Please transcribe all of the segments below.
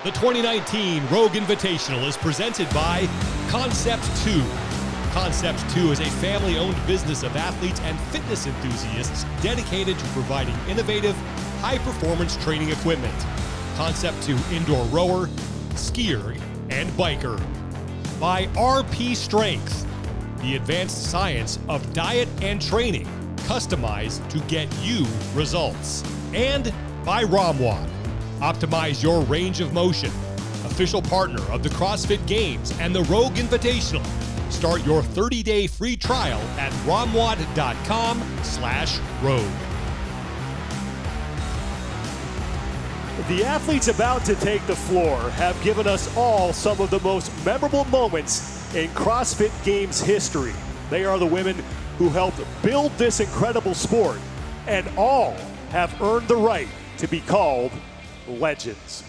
The 2019 Rogue Invitational is presented by Concept 2. Concept 2 is a family-owned business of athletes and fitness enthusiasts dedicated to providing innovative, high-performance training equipment. Concept 2 indoor rower, skier, and biker. By RP Strength, the advanced science of diet and training, customized to get you results. And by Ramwad. Optimize your range of motion. Official partner of the CrossFit Games and the Rogue Invitational. Start your 30-day free trial at Ramwad.com/rogue. The athletes about to take the floor have given us all some of the most memorable moments in CrossFit Games history. They are the women who helped build this incredible sport, and all have earned the right to be called legends.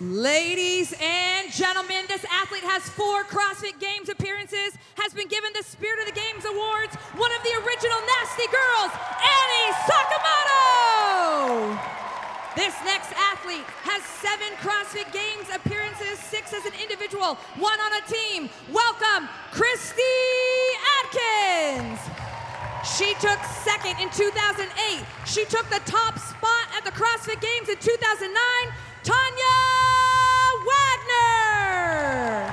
Ladies and gentlemen, this athlete has 4 CrossFit Games appearances, has been given the Spirit of the Games Awards, one of the original Nasty Girls, Annie Sakamoto! This next athlete has 7 CrossFit Games appearances, 6 as an individual, 1 on a team. Welcome, Kristin Atkins! She took 2nd in 2008. She took the top spot at the CrossFit Games in 2009. Tanya Wagner!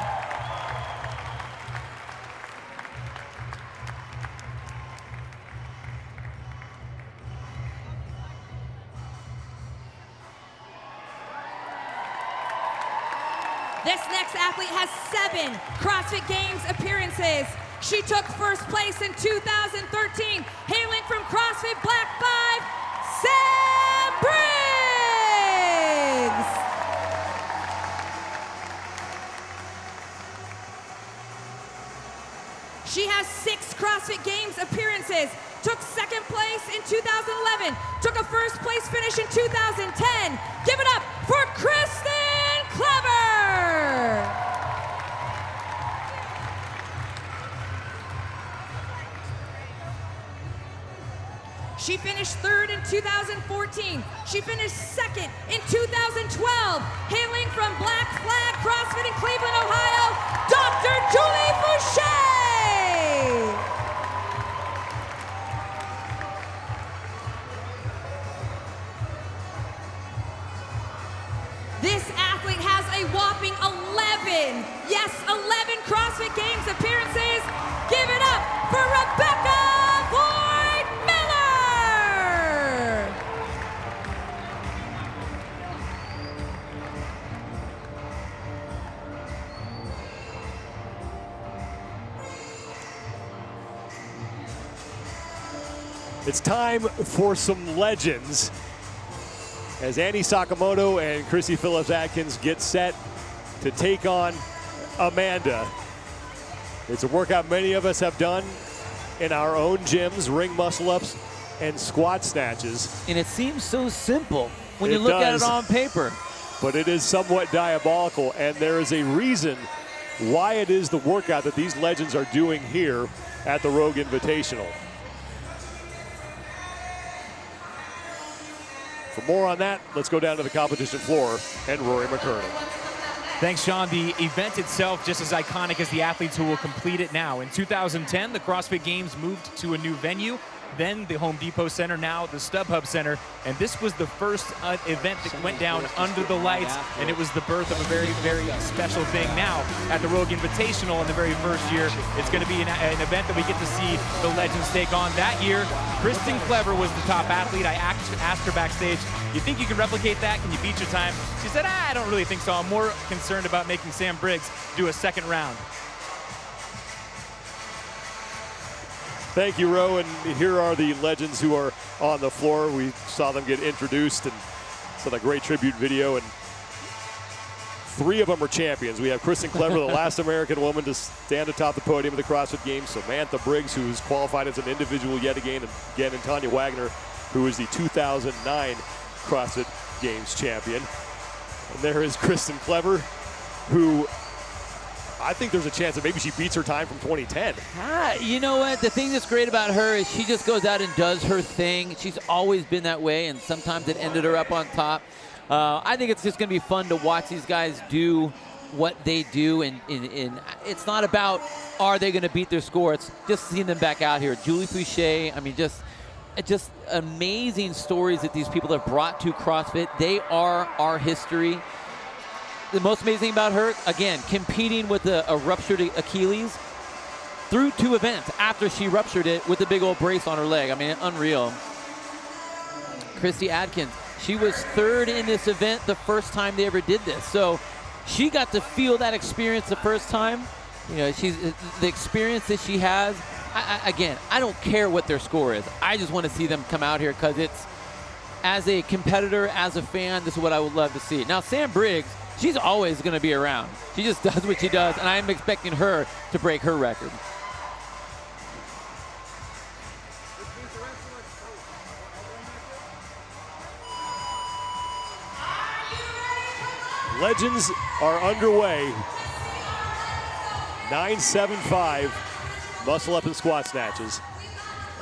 This next athlete has 7 CrossFit Games appearances. She took 1st place in 2013, hailing from CrossFit Black 5, Sam Briggs! She has 6 CrossFit Games appearances, took 2nd place in 2011, took a 1st place finish in 2010. Give it up for Kristan Clever! She finished 3rd in 2014. She finished 2nd in 2012. Hailing from Black Flag CrossFit in Cleveland, Ohio, Dr. Julie Fouché! This athlete has a whopping 11, yes, 11 CrossFit Games appearances. Give it up for Rebecca Boyd Miller! It's time for some legends as Annie Sakamoto and Chrissy Phillips Atkins get set to take on Amanda. It's a workout many of us have done in our own gyms, ring muscle-ups and squat snatches. And it seems so simple when It you look at does. it on paper. but it is somewhat diabolical, and there is a reason why it is the workout that these legends are doing here at the Rogue Invitational. For more on that, let's go down to the competition floor and Rory McKernan. Thanks, Sean. The event itself just as iconic as the athletes who will complete it now. In 2010, the CrossFit Games moved to a new venue, then the Home Depot Center, now the StubHub Center, and this was the first event that went down under the lights, and it was the birth of a very, very special thing. Now, at the Rogue Invitational in the very first year, it's going to be an event that we get to see the legends take on. That year, Kristin Clever was the top athlete. I asked her backstage, you think you can replicate that? Can you beat your time? She said, I don't really think so. I'm more concerned about making Sam Briggs do a second round. Thank you, Ro, and here are the legends who are on the floor. We saw them get introduced and saw that great tribute video, and 3 of them are champions. We have Kristin Clever, the last American woman to stand atop the podium of the CrossFit Games, Samantha Briggs, who's qualified as an individual yet again, and Tanya Wagner, who is the 2009 CrossFit Games champion. And there is Kristin Clever, who I think there's a chance that maybe she beats her time from 2010. You know what? The thing that's great about her is she just goes out and does her thing. She's always been that way, and sometimes it ended her up on top. I think it's just going to be fun to watch these guys do what they do, and it's not about are they going to beat their score. It's just seeing them back out here. Julie Fouché, I mean, just amazing stories that these people have brought to CrossFit. They are our history. The most amazing thing about her, again, competing with a ruptured Achilles through 2 events after she ruptured it with a big old brace on her leg. I mean, unreal. Christy Adkins, she was 3rd in this event the first time they ever did this. So she got to feel that experience the first time. You know, the experience that she has. Again, I don't care what their score is. I just want to see them come out here because it's, as a competitor, as a fan, this is what I would love to see. Now, Sam Briggs, she's always going to be around. She just does what she does, and I'm expecting her to break her record. Legends are underway. 975 muscle up and squat snatches.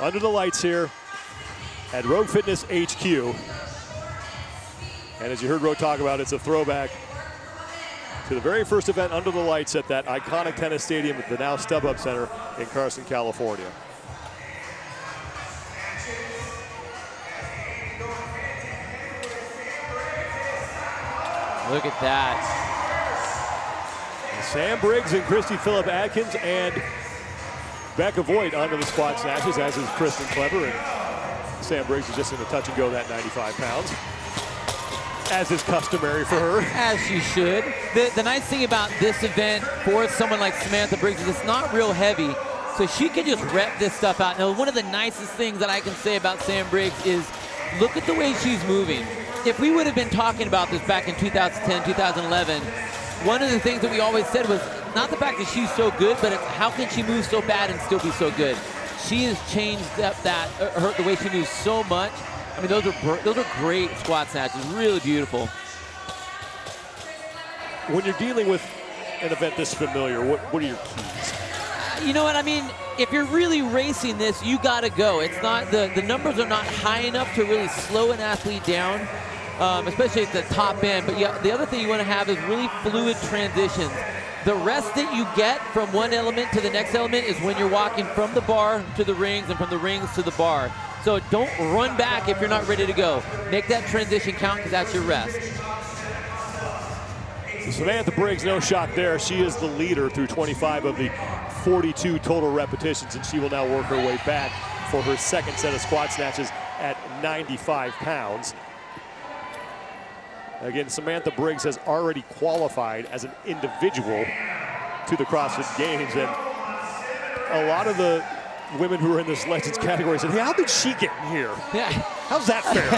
Under the lights here at Rogue Fitness HQ. And as you heard Ro talk about, it's a throwback to the very first event under the lights at that iconic tennis stadium at the now StubHub Center in Carson, California. Look at that. Sam Briggs and Christy Phillip Atkins and Becca Voigt onto the squat snatches, as is Kristin Clever. And Sam Briggs is just in a touch and go that 95 pounds, as is customary for her. As she should. The nice thing about this event for someone like Samantha Briggs is it's not real heavy, so she can just rep this stuff out. Now, one of the nicest things that I can say about Sam Briggs is look at the way she's moving. If we would have been talking about this back in 2010, 2011, one of the things that we always said was not the fact that she's so good, but it's how can she move so bad and still be so good. She has changed up the way she moves so much. I mean, those are great squat snatches, really beautiful. When you're dealing with an event this familiar, what are your keys? You know what I mean? If you're really racing this, you got to go. It's not the numbers are not high enough to really slow an athlete down, especially at the top end. But yeah, the other thing you want to have is really fluid transitions. The rest that you get from one element to the next element is when you're walking from the bar to the rings and from the rings to the bar. So don't run back if you're not ready to go. Make that transition count because that's your rest. So Samantha Briggs, no shot there. She is the leader through 25 of the 42 total repetitions, and she will now work her way back for her second set of squat snatches at 95 pounds. Again, Samantha Briggs has already qualified as an individual to the CrossFit Games, and a lot of the women who are in this Legends category said, hey, how did she get in here? Yeah. How's that fair?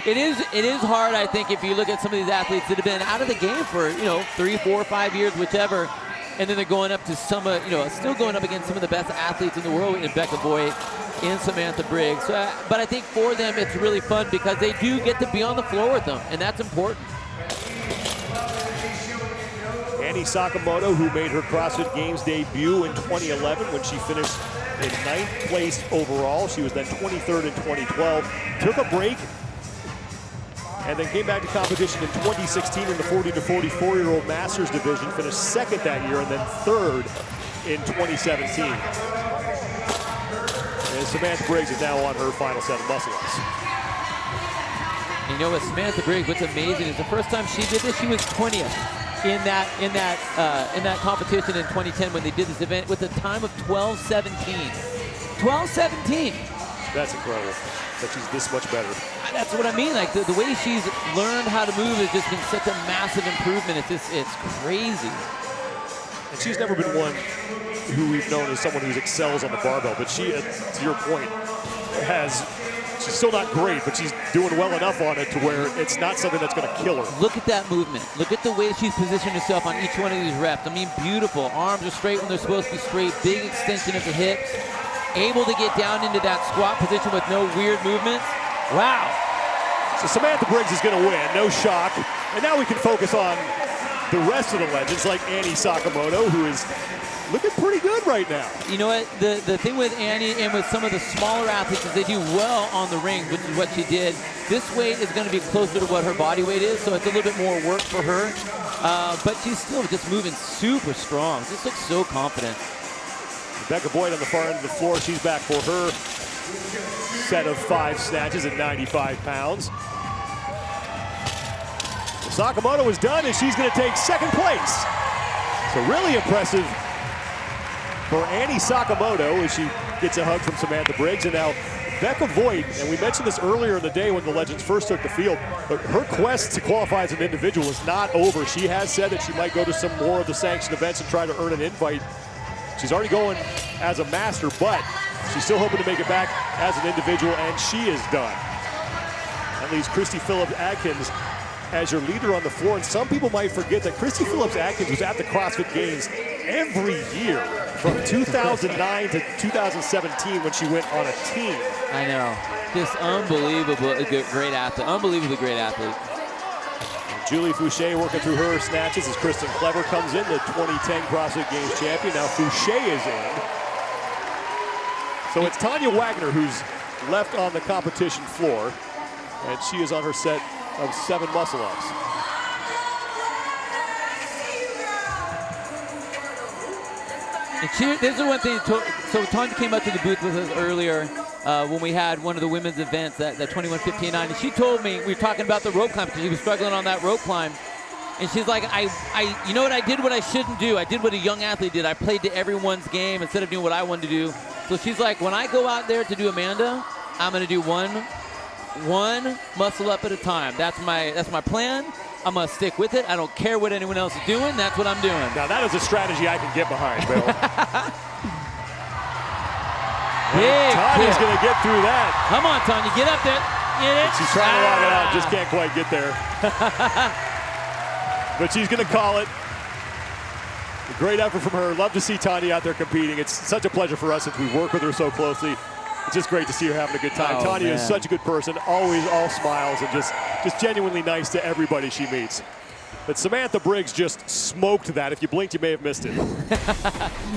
It is hard, I think, if you look at some of these athletes that have been out of the game for 3, 4, 5 years, whichever, and then they're going up to some, still going up against some of the best athletes in the world in Becca Voigt. in Samantha Briggs. But I think for them, it's really fun because they do get to be on the floor with them, and that's important. Annie Sakamoto, who made her CrossFit Games debut in 2011 when she finished in 9th place overall. She was then 23rd in 2012. Took a break and then came back to competition in 2016 in the 40 to 44-year-old Masters division. Finished 2nd that year and then 3rd in 2017. And Samantha Briggs is now on her final set of muscle-ups. You know what, Samantha Briggs, what's amazing is the first time she did this, she was 20th in that competition in 2010 when they did this event with a time of 12:17. 12:17. That's incredible that she's this much better. That's what I mean. Like the way she's learned how to move has just been such a massive improvement. It's crazy. And she's never been one who we've known as someone who excels on the barbell, but she, to your point, she's still not great, but she's doing well enough on it to where it's not something that's going to kill her. Look at that movement. Look at the way she's positioned herself on each one of these reps. I mean, beautiful. Arms are straight when they're supposed to be straight. Big extension of the hips. Able to get down into that squat position with no weird movements. Wow. So Samantha Briggs is going to win, no shock. And now we can focus on the rest of the legends like Annie Sakamoto, who is looking pretty good right now. You know what? The thing with Annie and with some of the smaller athletes is they do well on the rings, which is what she did. This weight is going to be closer to what her body weight is, so it's a little bit more work for her. But she's still just moving super strong. Just looks so confident. Rebecca Boyd on the far end of the floor. She's back for her set of 5 snatches at 95 pounds. Sakamoto is done, and she's going to take 2nd place. So really impressive for Annie Sakamoto as she gets a hug from Samantha Briggs. And now Becca Voigt, and we mentioned this earlier in the day when the legends first took the field, but her quest to qualify as an individual is not over. She has said that she might go to some more of the sanctioned events and try to earn an invite. She's already going as a master, but she's still hoping to make it back as an individual, and she is done. That leaves Christy Phillips-Atkins as your leader on the floor, and some people might forget that Christy Phillips-Atkins was at the CrossFit Games every year from 2009 to 2017 when she went on a team. I know. Just unbelievable, great athlete. Unbelievably great athlete. Julie Fouché working through her snatches as Kristen Clever comes in, the 2010 CrossFit Games champion. Now Fouché is in. So it's Tanya Wagner who's left on the competition floor, and she is on her set of 7 muscle-ups. This is one thing. So Tanya came up to the booth with us earlier when we had one of the women's events, that 21:15.9, and she told me, we were talking about the rope climb because she was struggling on that rope climb, and she's like, you know what, I did what I shouldn't do. I did what a young athlete did. I played to everyone's game instead of doing what I wanted to do. So she's like, when I go out there to do Amanda, I'm going to do one muscle up at a time. That's my plan. I'm going to stick with it. I don't care what anyone else is doing. That's what I'm doing. Now, that is a strategy I can get behind, Bill. Tanya's going to get through that. Come on, Tanya. Get up there. Get it. She's trying to lock it out. Just can't quite get there. But she's going to call it. A great effort from her. Love to see Tanya out there competing. It's such a pleasure for us since we work with her so closely. It's just great to see her having a good time. Oh, Tanya man. is such a good person, always all smiles and just genuinely nice to everybody she meets. But Samantha Briggs just smoked that. If you blinked, you may have missed it.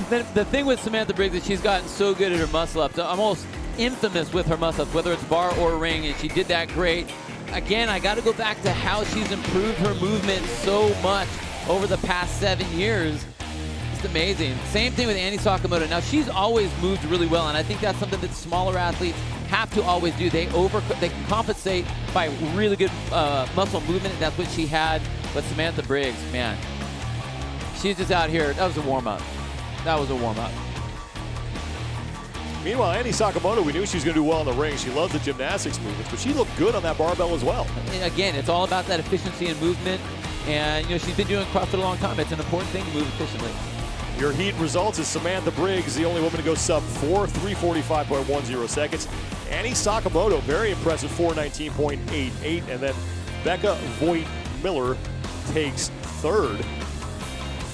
The thing with Samantha Briggs is she's gotten so good at her muscle-ups. Almost infamous with her muscle-ups, whether it's bar or ring, and she did that great. Again, I got to go back to how she's improved her movement so much over the past 7 years. It's amazing. Same thing with Annie Sakamoto. Now, she's always moved really well, and I think that's something that smaller athletes have to always do. They can compensate by really good muscle movement, and that's what she had. But Samantha Briggs, man, she's just out here. That was a warm-up. That was a warm-up. Meanwhile, Annie Sakamoto, we knew she was going to do well in the ring. She loves the gymnastics movements, but she looked good on that barbell as well. And again, it's all about that efficiency and movement. And, you know, she's been doing CrossFit a long time. It's an important thing to move efficiently. Your heat results is Samantha Briggs, the only woman to go sub-4, 3:45.10 seconds. Annie Sakamoto, very impressive, 4:19.88. And then Becca Voigt Miller takes 3rd,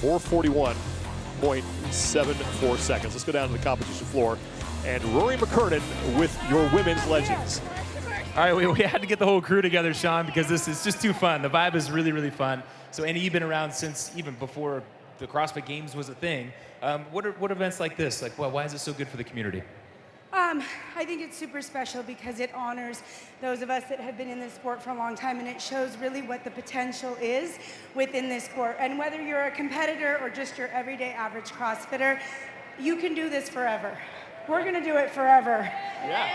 4:41.74 seconds. Let's go down to the competition floor. and Rory McKernan with your women's legends. All right, we had to get the whole crew together, Sean, because this is just too fun. The vibe is really, really fun. So, Annie, you've been around since even before the CrossFit Games was a thing. What events like this? Like, well, why is it so good for the community? I think it's super special because it honors those of us that have been in this sport for a long time, and it shows really what the potential is within this sport. And whether you're a competitor or just your everyday average CrossFitter, you can do this forever. We're gonna do it forever. Yeah.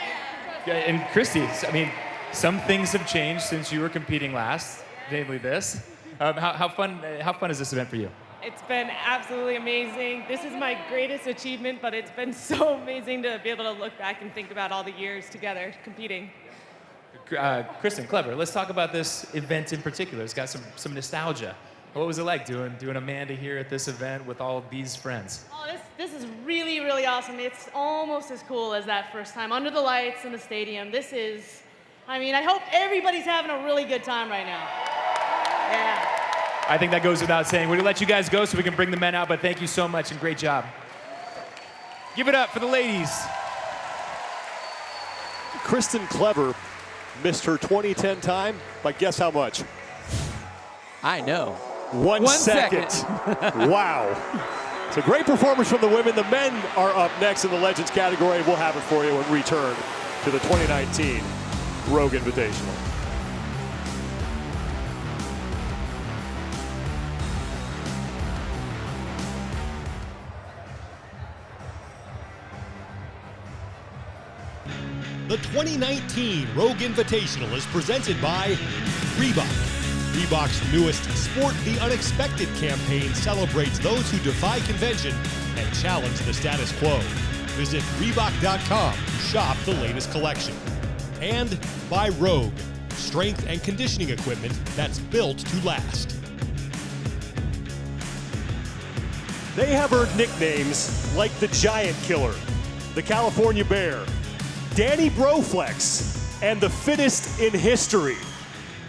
And Kristy, I mean, some things have changed since you were competing last, namely this. How fun is this event for you? It's been absolutely amazing. This is my greatest achievement, but it's been so amazing to be able to look back and think about all the years together competing. Kristin, clever. Let's talk about this event in particular. It's got some nostalgia. What was it like doing Amanda here at this event with all of these friends? Oh, this is really, really awesome. It's almost as cool as that first time under the lights in the stadium. This is, I mean, I hope everybody's having a really good time right now. Yeah. I think that goes without saying. We're going to let you guys go so we can bring the men out, but thank you so much and great job. Give it up for the ladies. Kristin Clever missed her 2010 time, but guess how much? I know. 1 second. Wow. It's a great performance from the women. The men are up next in the Legends category. We'll have it for you when we return to the 2019 Rogue Invitational. The 2019 Rogue Invitational is presented by Reebok. Reebok's newest Sport the Unexpected campaign celebrates those who defy convention and challenge the status quo. Visit Reebok.com to shop the latest collection. And by Rogue, strength and conditioning equipment that's built to last. They have earned nicknames like the Giant Killer, the California Bear, Danny Broflex, and the fittest in history.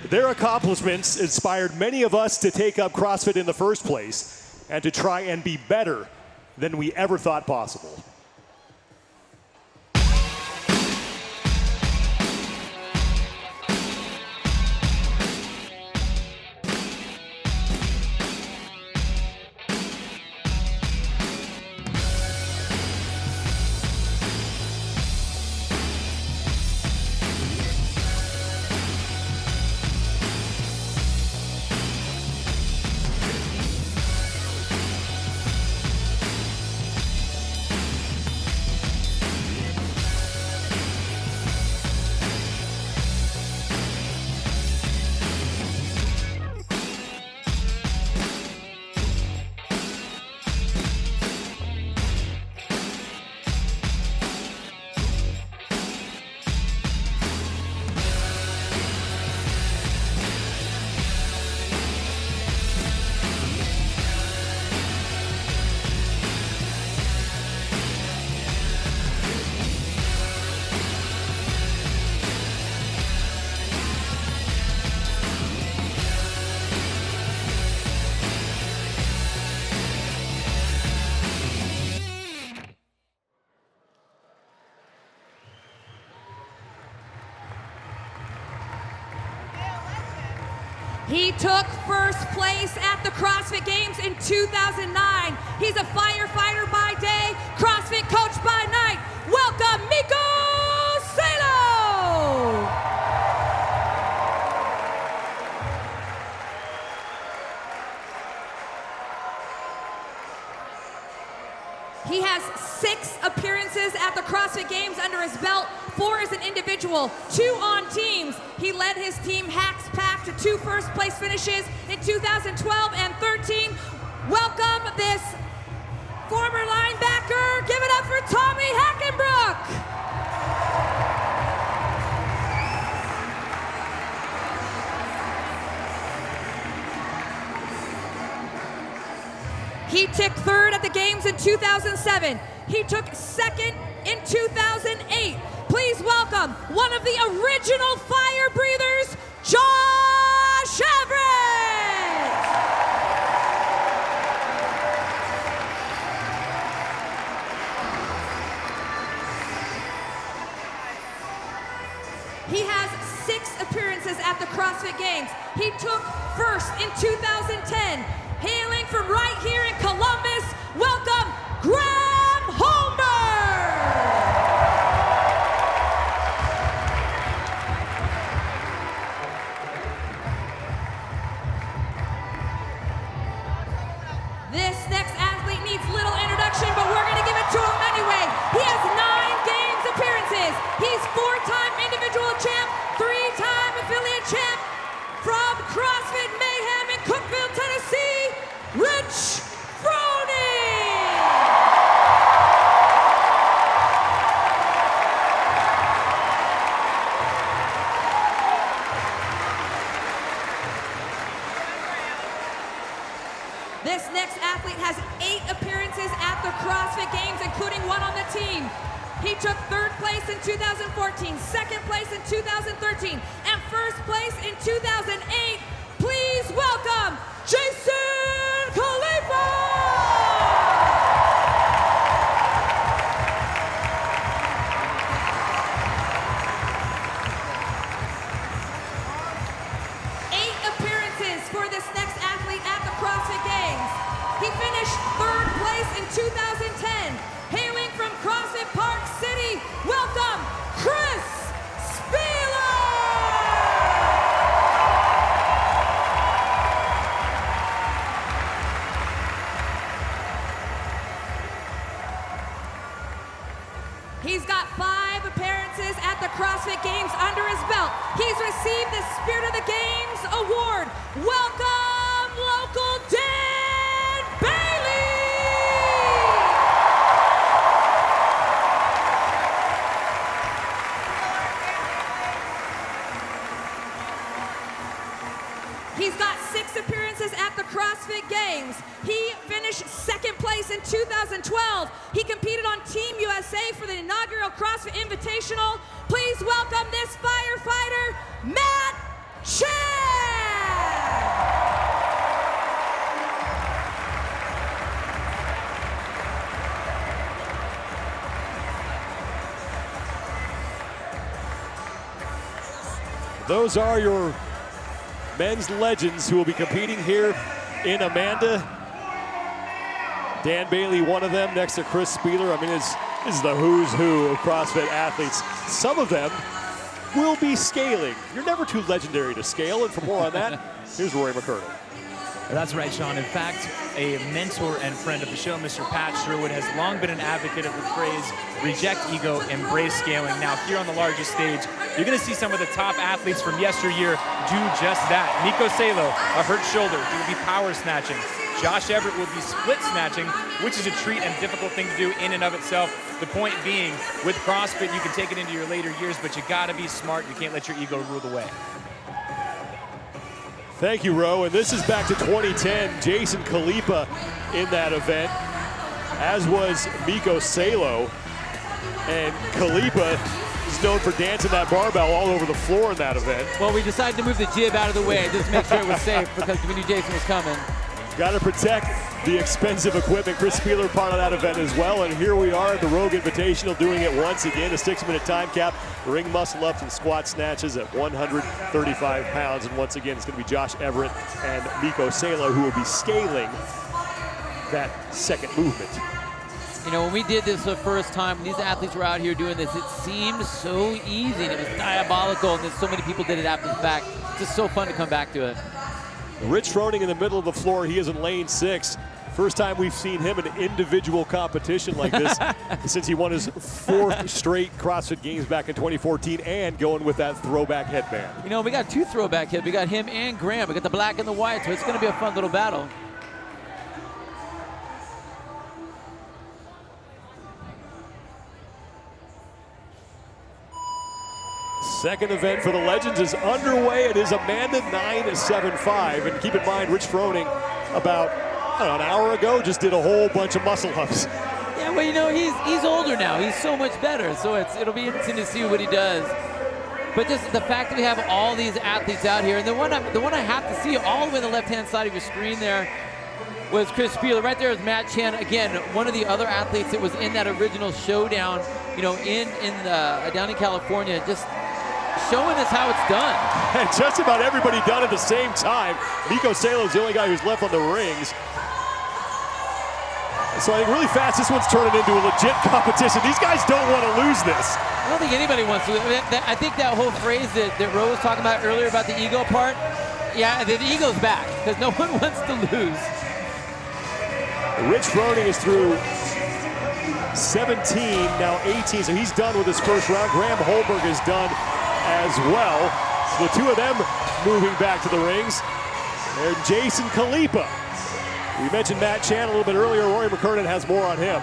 Their accomplishments inspired many of us to take up CrossFit in the first place and to try and be better than we ever thought possible. He took first place at the CrossFit Games in 2009. He's a firefighter by day, CrossFit coach by night. Welcome, Miko Salo! He has 6 appearances at the CrossFit Games under his belt, 4 as an individual, 2 on teams. He led his team Hacks Pack to 2 first place finishes in 2012 and 13. Welcome this former linebacker. Give it up for Tommy Hackenbrook. He took 3rd at the games in 2007. He took 2nd in 2008. Please welcome one of the original fire breathers, Josh Everett! took first in 2010. Hailing from right here in Columbus, welcome Graham Holmberg! This next athlete needs little introduction, but we're going to give it to him anyway. He has 9 Games appearances. He's 4-time individual champ, 3-time affiliate champ from CrossFit Mayhem in Cookeville, Tennessee, Rich Froning! This next athlete has 8 appearances at the CrossFit Games, including one on the team. He took 3rd place in 2014, 2nd place in 2013, and 1st place in 2008. Please welcome Jason Khalipa! For this next athlete at the CrossFit Games. He finished 3rd place in 2010. Hailing from CrossFit Park City, welcome Chris Spieler! He's got 5 appearances at the CrossFit Games under his belt. He's received the Spirit of the Games Award. Welcome, local Dan Bailey! He's got 6 appearances at the CrossFit Games. He finished 2nd place in 2012. He competed on Team USA for the inaugural CrossFit Invitational. Please welcome this firefighter, Matt Chan! Those are your men's legends who will be competing here in Amanda. Dan Bailey, one of them, next to Chris Spieler. I mean, this is the who's who of CrossFit athletes. Some of them will be scaling. You're never too legendary to scale, and for more on that, here's Rory McCurnell. That's right, Sean. In fact, a mentor and friend of the show, Mr. Pat Sherwood, has long been an advocate of the phrase, reject ego, embrace scaling. Now, here on the largest stage, you're going to see some of the top athletes from yesteryear do just that. Nico Salo, a hurt shoulder, he will be power snatching. Josh Everett will be split snatching, which is a treat and difficult thing to do in and of itself. The point being, with CrossFit, you can take it into your later years, but you got to be smart. You can't let your ego rule the way. Thank you, Ro. And this is back to 2010. Jason Khalipa in that event, as was Nico Salo. And Khalipa is known for dancing that barbell all over the floor in that event. Well, we decided to move the jib out of the way just to make sure it was safe because we knew Jason was coming. Got to protect the expensive equipment. Chris Spieler part of that event as well. And here we are at the Rogue Invitational doing it once again. A 6-minute time cap, ring muscle ups and squat snatches at 135 pounds. And once again, it's going to be Josh Everett and Nico Salo who will be scaling that second movement. You know, when we did this the first time, when these athletes were out here doing this, it seemed so easy and it was diabolical, and then so many people did it after the fact. It's just so fun to come back to it. Rich Froning in the middle of the floor. He is in lane 6. First time we've seen him in individual competition like this since he won his 4th straight CrossFit Games back in 2014 and going with that throwback headband. You know, we got 2 throwback heads. We got him and Graham. We got the black and the white, so it's going to be a fun little battle. Second event for the Legends is underway. It is Amanda.25. And keep in mind, Rich Froning, about an hour ago, just did a whole bunch of muscle ups. Yeah, well, you know, he's older now. He's so much better. So it'll be interesting to see what he does. But just the fact that we have all these athletes out here, and the one I have to see all the way on the left-hand side of your screen there was Chris Spieler. Right there is Matt Chan. Again, one of the other athletes that was in that original showdown, you know, down in California. Just showing us how it's done. And just about everybody done at the same time. Mikko Salo's the only guy who's left on the rings. So I think really fast, this one's turning into a legit competition. These guys don't want to lose this. I don't think anybody wants to. I think that whole phrase that Rose was talking about earlier about the ego part, yeah, the ego's back because no one wants to lose. Rich Froning is through 17, now 18, so he's done with his first round. Graham Holberg is done as well. So the two of them moving back to the rings. And Jason Khalipa. We mentioned Matt Chan a little bit earlier. Rory McKernan has more on him.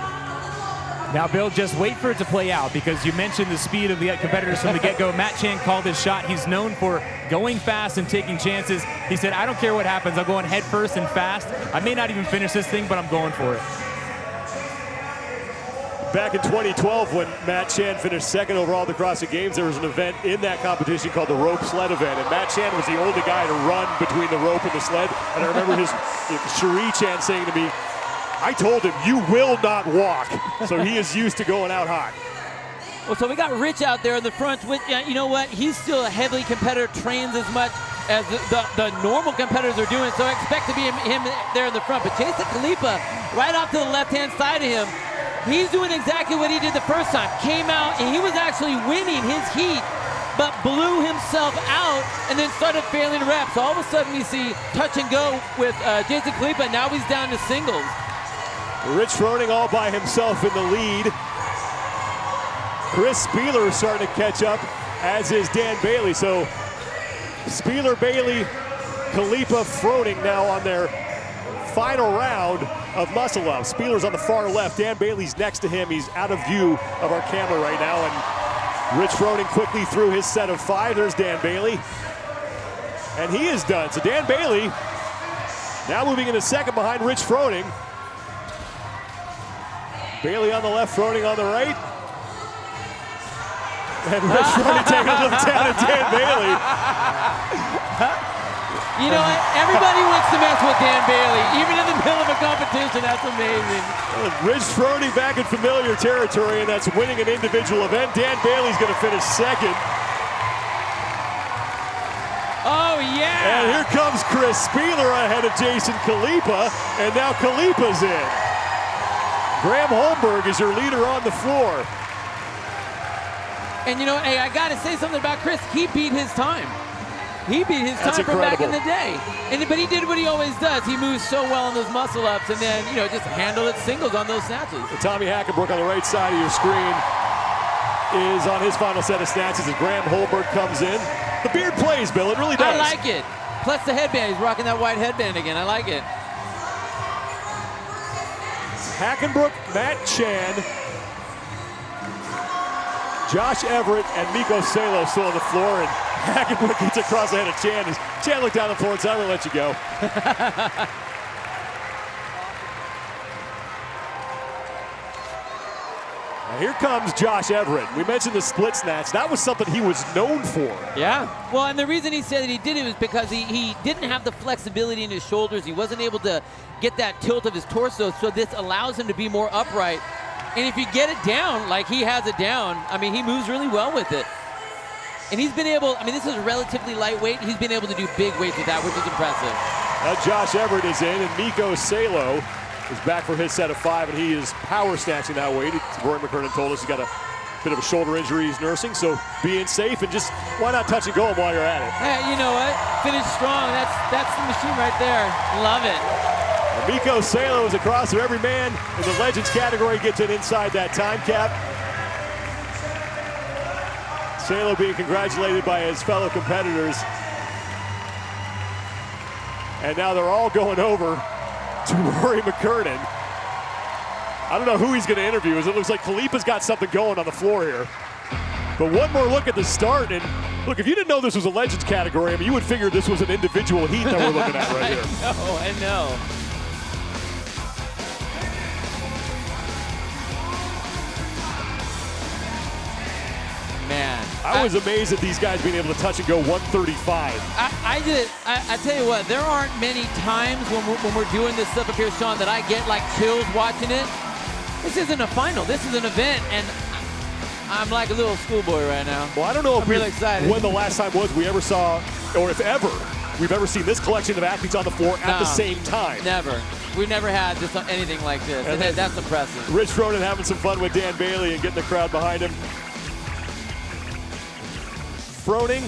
Now, Bill, just wait for it to play out because you mentioned the speed of the competitors from the get-go. Matt Chan called his shot. He's known for going fast and taking chances. He said, I don't care what happens. I'm going head first and fast. I may not even finish this thing, but I'm going for it. Back in 2012, when Matt Chan finished second overall at the CrossFit Games, there was an event in that competition called the rope sled event, and Matt Chan was the only guy to run between the rope and the sled. And I remember Cherie Chan saying to me, I told him, you will not walk. So he is used to going out hot. Well, so we got Rich out there in the front. With, you know what? He's still a heavily competitor, trains as much as the normal competitors are doing, so I expect to be him there in the front. But Jason Khalipa, right off to the left-hand side of him, he's doing exactly what he did the first time. Came out, and he was actually winning his heat, but blew himself out and then started failing reps. All of a sudden, we see touch and go with Jason Khalipa. Now he's down to singles. Rich Froning all by himself in the lead. Chris Spieler is starting to catch up, as is Dan Bailey. So Spieler, Bailey, Khalipa, Froning now on their final round of muscle up. Spieler's on the far left. Dan Bailey's next to him. He's out of view of our camera right now. And Rich Froning quickly through his set of 5. There's Dan Bailey. And he is done. So Dan Bailey now moving into second behind Rich Froning. Bailey on the left, Froning on the right. And Rich Froning taking a look down at Dan Bailey. You know what? Everybody wants to mess with Dan Bailey, even in the middle of a competition. That's amazing. Rich Froning back in familiar territory, and that's winning an individual event. Dan Bailey's going to finish second. Oh, yeah. And here comes Chris Spieler ahead of Jason Khalipa, and now Khalipa's in. Graham Holberg is your leader on the floor. And you know, hey, I got to say something about Chris. He beat his time. He beat his That's time from back in incredible. the day. But he did what he always does. He moves so well on those muscle ups and then, you know, just handle it singles on those snatches. Tommy Hackenbrook on the right side of your screen is on his final set of snatches as Graham Holberg comes in. The beard plays, Bill. It really does. I like it. Plus the headband. He's rocking that white headband again. I like it. Hackenbrook, Matt Chan, Josh Everett, and Mikko Salo still on the floor, and Hackenbrook gets across the head of Chan. As Chan looked down the floor and said, I'm going to let you go. And here comes Josh Everett. We mentioned the split snatch. That was something he was known for. Yeah. Well, and the reason he said that he did it was because he didn't have the flexibility in his shoulders. He wasn't able to get that tilt of his torso, so this allows him to be more upright. And if you get it down, like he has it down, I mean, he moves really well with it. And he's been able, I mean, this is relatively lightweight. He's been able to do big weights with that, which is impressive. Josh Everett is in, and Mikko Salo is back for his set of 5, and he is power snatching that weight. Rory McKernan told us he's got a bit of a shoulder injury he's nursing, so being safe and just why not touch and go him while you're at it. Hey, you know what? Finish strong. That's the machine right there. Love it. And Mikko Salo is across there. Every man in the Legends category gets it inside that time cap. Salo being congratulated by his fellow competitors. And now they're all going over to Rory McKernan. I don't know who he's going to interview, as it looks like Khalipa's got something going on the floor here. But one more look at the start, and look, if you didn't know this was a Legends category, I mean, you would figure this was an individual heat that we're looking at right here. I know. Man. I was amazed at these guys being able to touch and go 135. I tell you what, there aren't many times when we're doing this stuff up here, Sean, that I get like chills watching it. This isn't a final. This is an event, and I'm like a little schoolboy right now. Well, I don't know if I'm really excited. when the last time was we ever saw, or if ever, we've ever seen this collection of athletes on the floor at the same time. Never. We've never had just anything like this. And that's impressive. Rich Froning having some fun with Dan Bailey and getting the crowd behind him. Froning,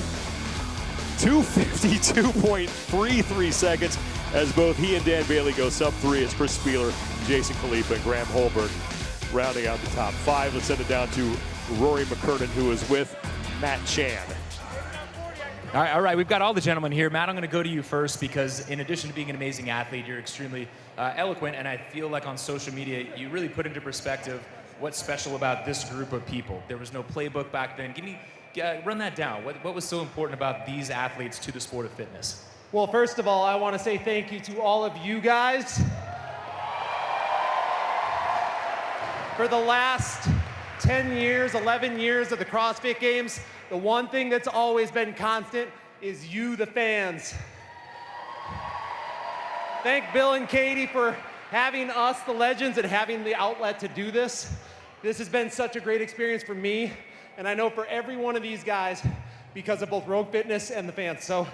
2:52.33 seconds as both he and Dan Bailey go sub-3 as Chris Spieler, Jason Khalipa, and Graham Holberg rounding out the top 5. Let's send it down to Rory McKernan, who is with Matt Chan. All right, we've got all the gentlemen here. Matt, I'm going to go to you first because in addition to being an amazing athlete, you're extremely eloquent, and I feel like on social media, you really put into perspective what's special about this group of people. There was no playbook back then. Run that down. What was so important about these athletes to the sport of fitness? Well, first of all, I want to say thank you to all of you guys. For the last 10 years, 11 years of the CrossFit Games, the one thing that's always been constant is you, the fans. Thank Bill and Katie for having us, the legends, and having the outlet to do this. This has been such a great experience for me, and I know for every one of these guys because of both Rogue Fitness and the fans. So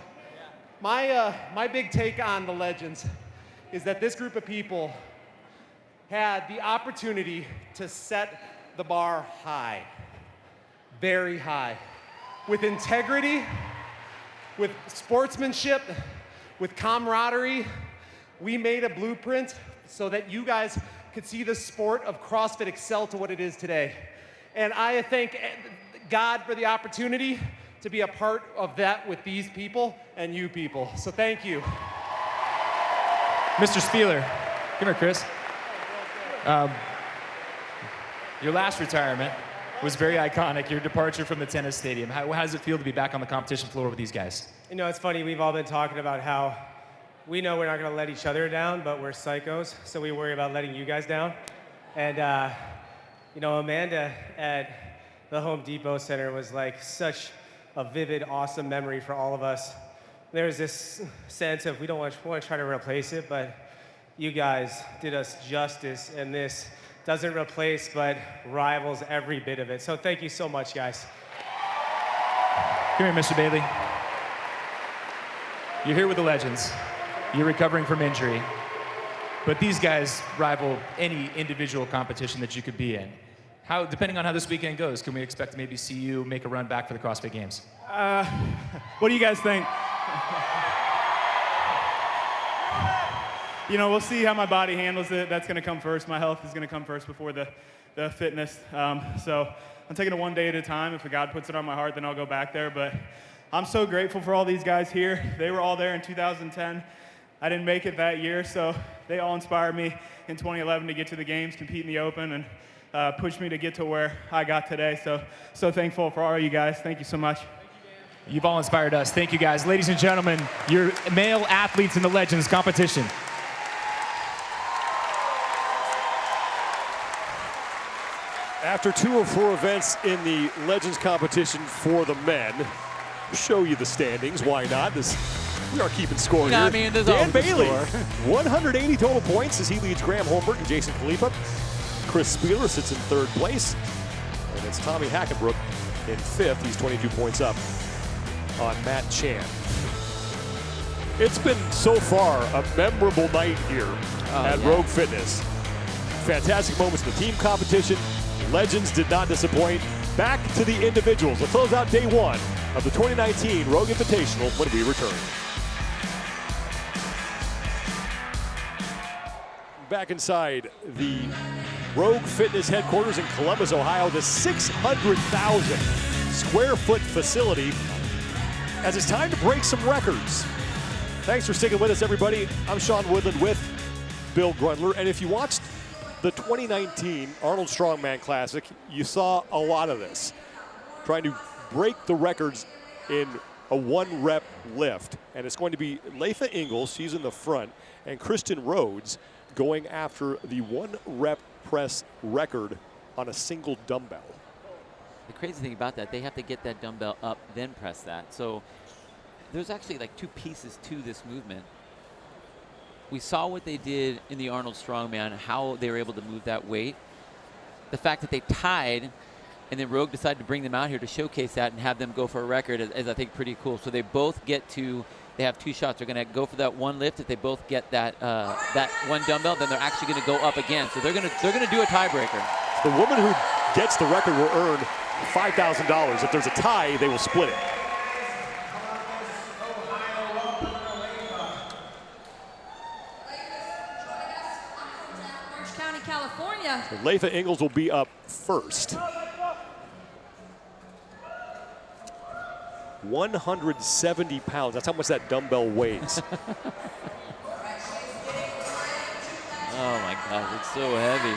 my big take on the legends is that this group of people had the opportunity to set the bar high, very high, with integrity, with sportsmanship, with camaraderie. We made a blueprint so that you guys could see the sport of CrossFit excel to what it is today. And I thank God for the opportunity to be a part of that with these people and you people. So thank you. Mr. Spieler, come here, Chris. Your last retirement was very iconic, your departure from the tennis stadium. How does it feel to be back on the competition floor with these guys? You know, it's funny, we've all been talking about how we know we're not gonna let each other down, but we're psychos, so we worry about letting you guys down. And, you know, Amanda at the Home Depot Center was like such a vivid, awesome memory for all of us. There's this sense of we don't want to try to replace it, but you guys did us justice, and this doesn't replace but rivals every bit of it. So thank you so much, guys. Come here, Mr. Bailey. You're here with the legends. You're recovering from injury. But these guys rival any individual competition that you could be in. How, depending on how this weekend goes, can we expect to maybe see you make a run back for the CrossFit Games? What do you guys think? You know, we'll see how my body handles it. That's going to come first. My health is going to come first before the fitness. So I'm taking it one day at a time. If God puts it on my heart, then I'll go back there. But I'm so grateful for all these guys here. They were all there in 2010. I didn't make it that year, so they all inspired me in 2011 to get to the games, compete in the Open, and pushed me to get to where I got today. So thankful for all of you guys. Thank you so much. You've all inspired us. Thank you, guys. Ladies and gentlemen, your male athletes in the Legends competition. After 2 of 4 events in the Legends competition for the men, show you the standings. Why not? We are keeping score here. I mean, there's Dan always a Bailey, score. 180 total points as he leads Graham Holberg and Jason Khalipa. Chris Spieler sits in 3rd place. And it's Tommy Hackenbrook in 5th. He's 22 points up on Matt Chan. It's been so far a memorable night here at Rogue Fitness. Fantastic moments in the team competition. Legends did not disappoint. Back to the individuals. We'll close out day 1 of the 2019 Rogue Invitational when we return. Back inside the Rogue Fitness headquarters in Columbus, Ohio, the 600,000 square foot facility, as it's time to break some records. Thanks for sticking with us, everybody. I'm Sean Woodland with Bill Grundler, and if you watched the 2019 Arnold Strongman Classic, you saw a lot of this. Trying to break the records in a 1-rep lift. And it's going to be Leifa Ingalls, she's in the front, and Kristin Rhodes going after the 1-rep press record on a single dumbbell. The crazy thing about that, they have to get that dumbbell up, then press that. So there's actually like 2 pieces to this movement. We saw what they did in the Arnold Strongman, how they were able to move that weight. The fact that they tied and then Rogue decided to bring them out here to showcase that and have them go for a record is I think pretty cool. So they both get to, they have 2 shots. They're going to go for that one lift. If they both get that that one dumbbell, then they're actually going to go up again. So they're going to do a tiebreaker. The woman who gets the record will earn $5,000. If there's a tie, they will split it. Orange County, California. So Khalipa Ingalls will be up first. 170 pounds. That's how much that dumbbell weighs. Oh my gosh, it's so heavy.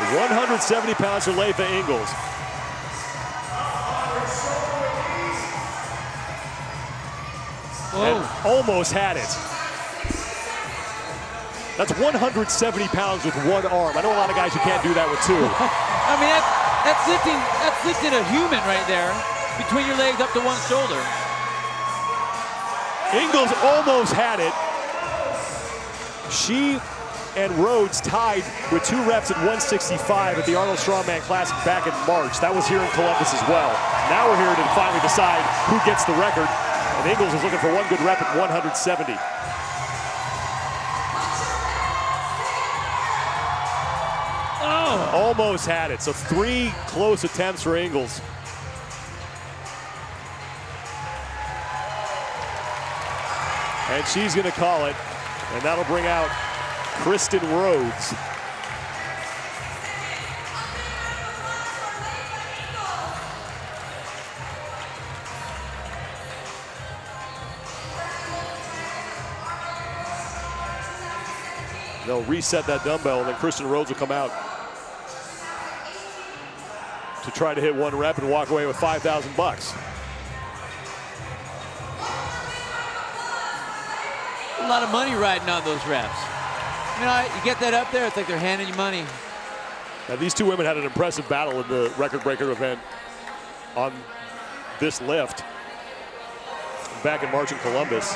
$170 for Khalipa Ingalls. And almost had it. That's 170 pounds with one arm. I know a lot of guys who can't do that with 2. I mean, that's lifting a human right there, between your legs up to one shoulder. Ingalls almost had it. She and Rhodes tied with 2 reps at 165 at the Arnold Strongman Classic back in March. That was here in Columbus as well. Now we're here to finally decide who gets the record. And Ingalls is looking for 1 good rep at 170. Almost had it. So 3 close attempts for Ingalls. And she's going to call it. And that'll bring out Kristin Rhodes. They'll reset that dumbbell, and then Kristin Rhodes will come out to try to hit 1 rep and walk away with $5,000. A lot of money riding on those reps. You know, you get that up there, it's like they're handing you money. Now, these 2 women had an impressive battle in the record breaker event on this lift back in March in Columbus.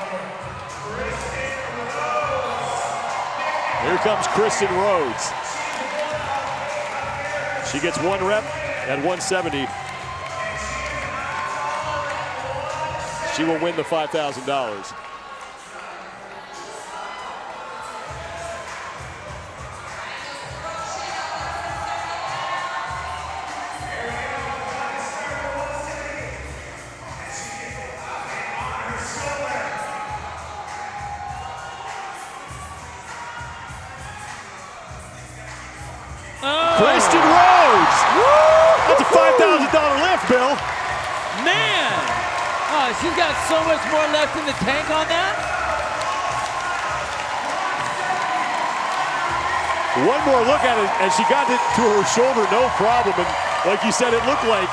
Here comes Kristin Rhodes. She gets 1 rep at 170. She will win the $5,000. Kristin Rhodes! That's a $5,000 lift, Bill. Man! Oh, she's got so much more left in the tank on that. One more look at it, and she got it to her shoulder, no problem. And like you said, it looked like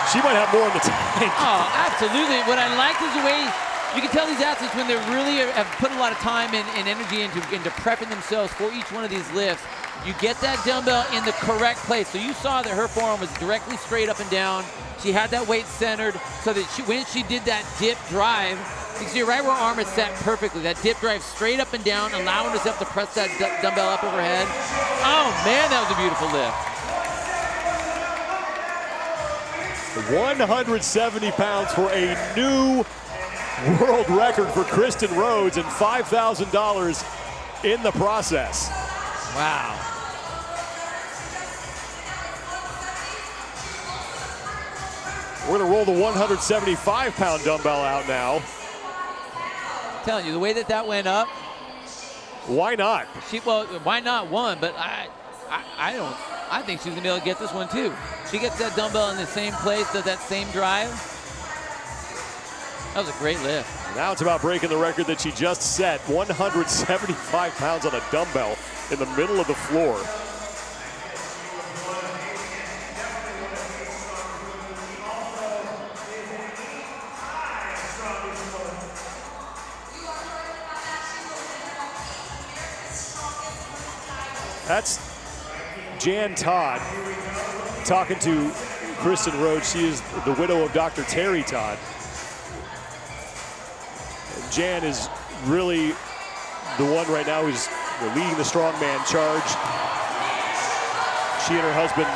she might have more in the tank. Oh, absolutely. What I liked is the way you can tell these athletes when they really have put a lot of time and energy into prepping themselves for each one of these lifts. You get that dumbbell in the correct place. So you saw that her forearm was directly straight up and down. She had that weight centered so that when she did that dip drive, you can see right where her arm is set perfectly. That dip drive straight up and down, allowing herself to press that dumbbell up overhead. Oh man, that was a beautiful lift. 170 pounds for a new world record for Kristin Rhodes and $5,000 in the process. Wow. We're going to roll the 175-pound dumbbell out now. I'm telling you, the way that went up. Why not? Well, why not 1? But I think she's going to be able to get this one too. She gets that dumbbell in the same place, does that same drive. That was a great lift. Now it's about breaking the record that she just set. 175 pounds on a dumbbell in the middle of the floor. That's Jan Todd talking to Kristin Rhodes. She is the widow of Dr. Terry Todd. Jan is really the one right now who's leading the strongman charge. She and her husband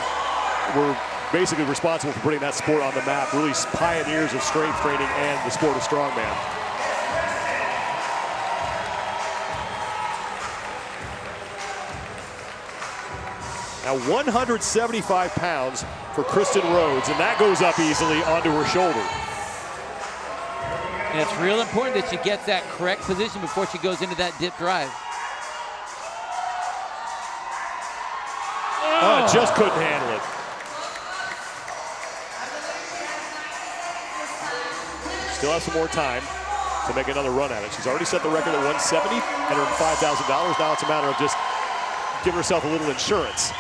were basically responsible for putting that sport on the map, really pioneers of strength training and the sport of strongman. Now 175 pounds for Kristin Rhodes, and that goes up easily onto her shoulder. And it's real important that she gets that correct position before she goes into that dip drive. Oh, just couldn't handle it. Still has some more time to make another run at it. She's already set the record at 170 and earned $5,000. Now it's a matter of just giving herself a little insurance.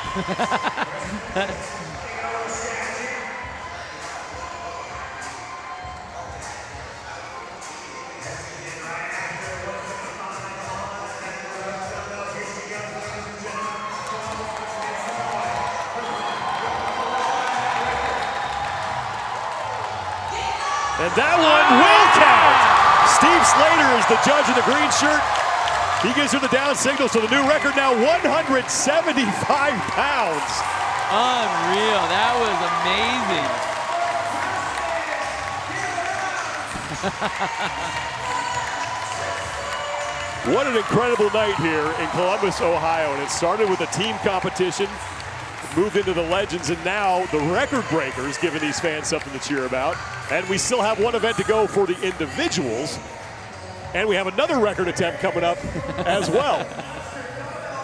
And that one will count. Steve Slater is the judge in the green shirt. He gives her the down signal, so the new record now 175 pounds. Unreal, that was amazing. What an incredible night here in Columbus, Ohio. And it started with a team competition, moved into the legends, and now the record breakers giving these fans something to cheer about. And we still have one event to go for the individuals. And we have another record attempt coming up as well.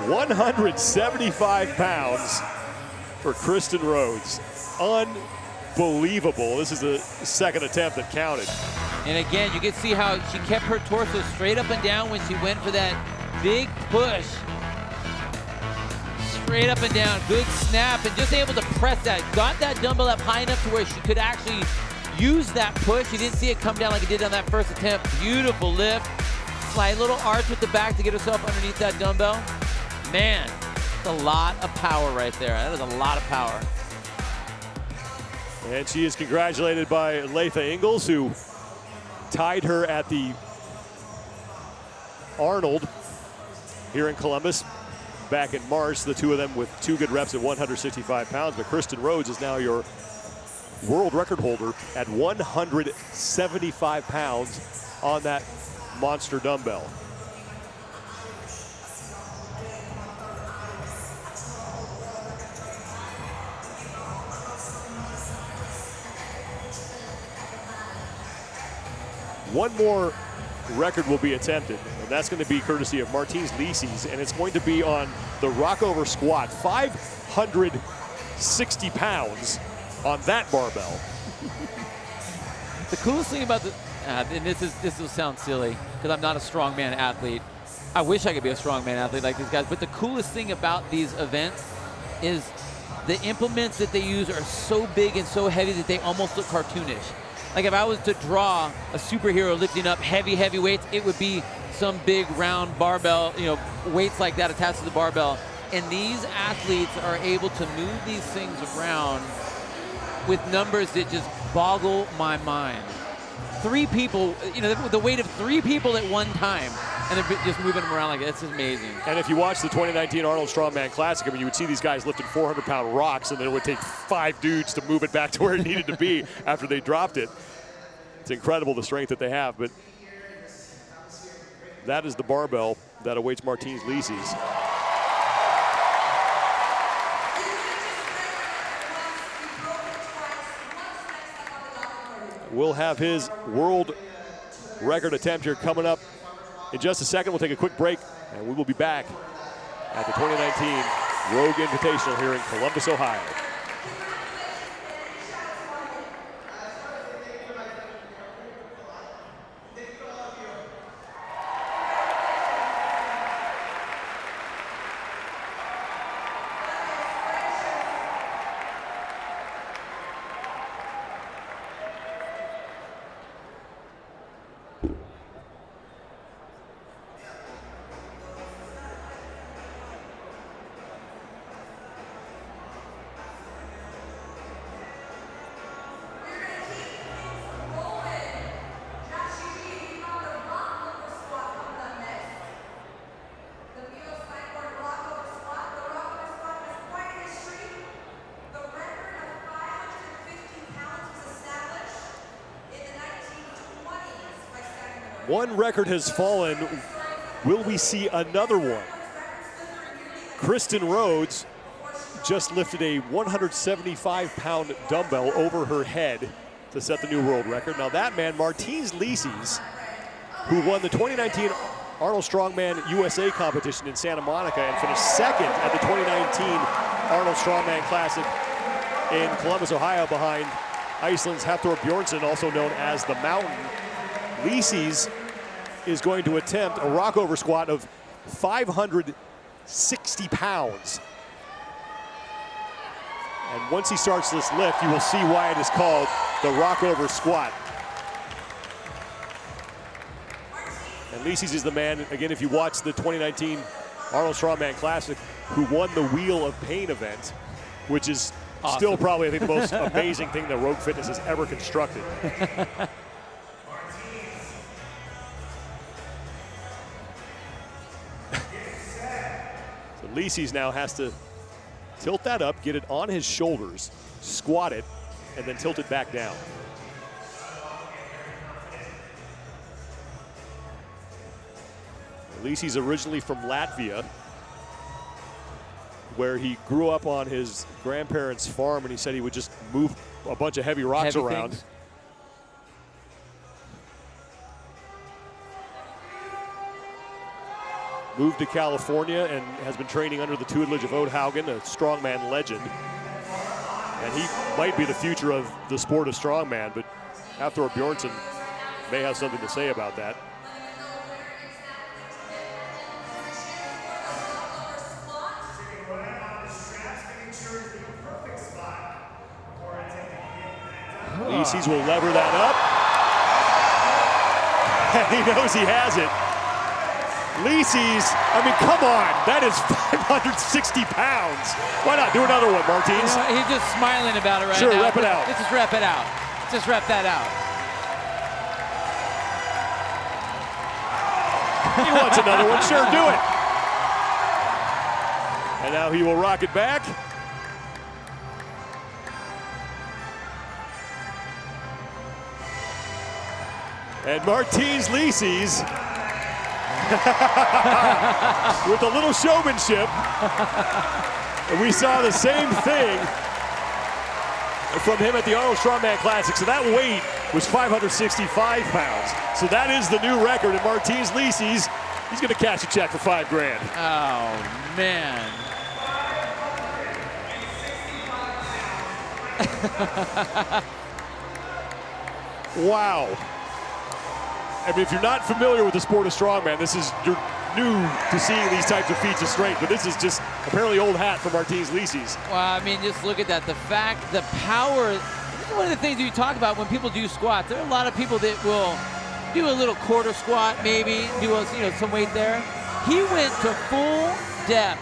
175 pounds for Kristin Rhodes. Unbelievable. This is the second attempt that counted. And again, you can see how she kept her torso straight up and down when she went for that big push. Straight up and down, good snap, and just able to press that. Got that dumbbell up high enough to where she could actually use that push. You didn't see it come down like it did on that first attempt. Beautiful lift. Slight little arch with the back to get herself underneath that dumbbell. Man, that's a lot of power right there. That is a lot of power. And she is congratulated by Latha Ingalls, who tied her at the Arnold here in Columbus back in March. The two of them with two good reps at 165 pounds. But Kristin Rhodes is now your world record holder at 175 pounds on that monster dumbbell. One more record will be attempted, and that's going to be courtesy of Martins Licis, and it's going to be on the rockover squat, 560 pounds on that barbell. The coolest thing about the, and this will sound silly because I'm not a strongman athlete. I wish I could be a strongman athlete like these guys, but the coolest thing about these events is the implements that they use are so big and so heavy that they almost look cartoonish. Like if I was to draw a superhero lifting up heavy weights, it would be some big round barbell, weights like that attached to the barbell. And these athletes are able to move these things around with numbers that just boggle my mind. 3 people, the weight of 3 people at one time, and they're just moving them around like that. It's amazing. And if you watch the 2019 Arnold Strongman Classic, you would see these guys lifting 400-pound rocks, and then it would take 5 dudes to move it back to where it needed to be after they dropped it. It's incredible the strength that they have, but that is the barbell that awaits Martins Licis. We'll have his world record attempt here coming up in just a second. We'll take a quick break, and we will be back at the 2019 Rogue Invitational here in Columbus, Ohio. One record has fallen. Will we see another one? Kristin Rhodes just lifted a 175-pound dumbbell over her head to set the new world record. Now that man, Martins Licis, who won the 2019 Arnold Strongman USA competition in Santa Monica and finished second at the 2019 Arnold Strongman Classic in Columbus, Ohio, behind Iceland's Hafthor Bjornsson, also known as the Mountain. Licis is going to attempt a rockover squat of 560 pounds. And once he starts this lift, you will see why it is called the rockover squat. And Licis is the man, again, if you watch the 2019 Arnold Strongman Classic, who won the Wheel of Pain event, which is awesome. Still probably, I think, the most amazing thing that Rogue Fitness has ever constructed. So Licis now has to tilt that up, get it on his shoulders, squat it, and then tilt it back down. Licis originally from Latvia, where he grew up on his grandparents' farm, and he said he would just move a bunch of heavy rocks around. Things. Moved to California and has been training under the tutelage of Ode Haugen, a strongman legend. And he might be the future of the sport of strongman, but Hafthor Bjornsson may have something to say about that. Licis will lever that up. And he knows he has it. Licis, I mean, come on. That is 560 pounds. Why not? Do another one, Martins. You know, he's just smiling about it right now. Sure, rep it out. Let's just rep it out. Just rep that out. He wants another one. Sure, do it. And now he will rock it back. And Martins Licis, with a little showmanship. And we saw the same thing from him at the Arnold Strongman Classic. So that weight was 565 pounds. So that is the new record. And Martins Licis, he's going to cash a check for $5 grand. Oh, man. Wow. I mean, if you're not familiar with the sport of strongman, you're new to seeing these types of feats of strength, but this is just apparently old hat for Martins Licis. Well, I mean, just look at that. The power, this is one of the things you talk about when people do squats. There are a lot of people that will do a little quarter squat, maybe, do some weight there. He went to full depth,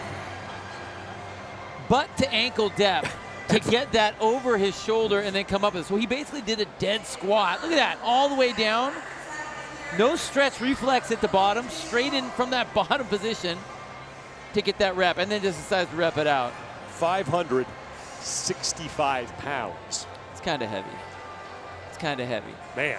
butt to ankle depth, to get that over his shoulder and then come up with it. So he basically did a dead squat. Look at that, all the way down. No stretch reflex at the bottom, straight in from that bottom position to get that rep, and then just decides to rep it out. 565 pounds. It's kind of heavy. It's kind of heavy. Man.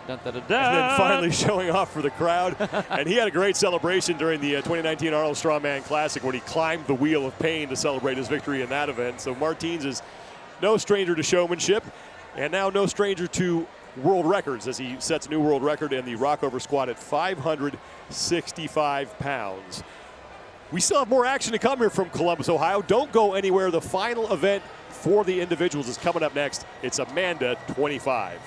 Dun, dun, dun, And dun. then finally showing off for the crowd. And he had a great celebration during the 2019 Arnold Strongman Classic when he climbed the Wheel of Pain to celebrate his victory in that event. So Martins is no stranger to showmanship, and now no stranger to world records as he sets a new world record in the rockover squat at 565 pounds. We still have more action to come here from Columbus, Ohio. Don't go anywhere. The final event for the individuals is coming up next. It's Amanda.25.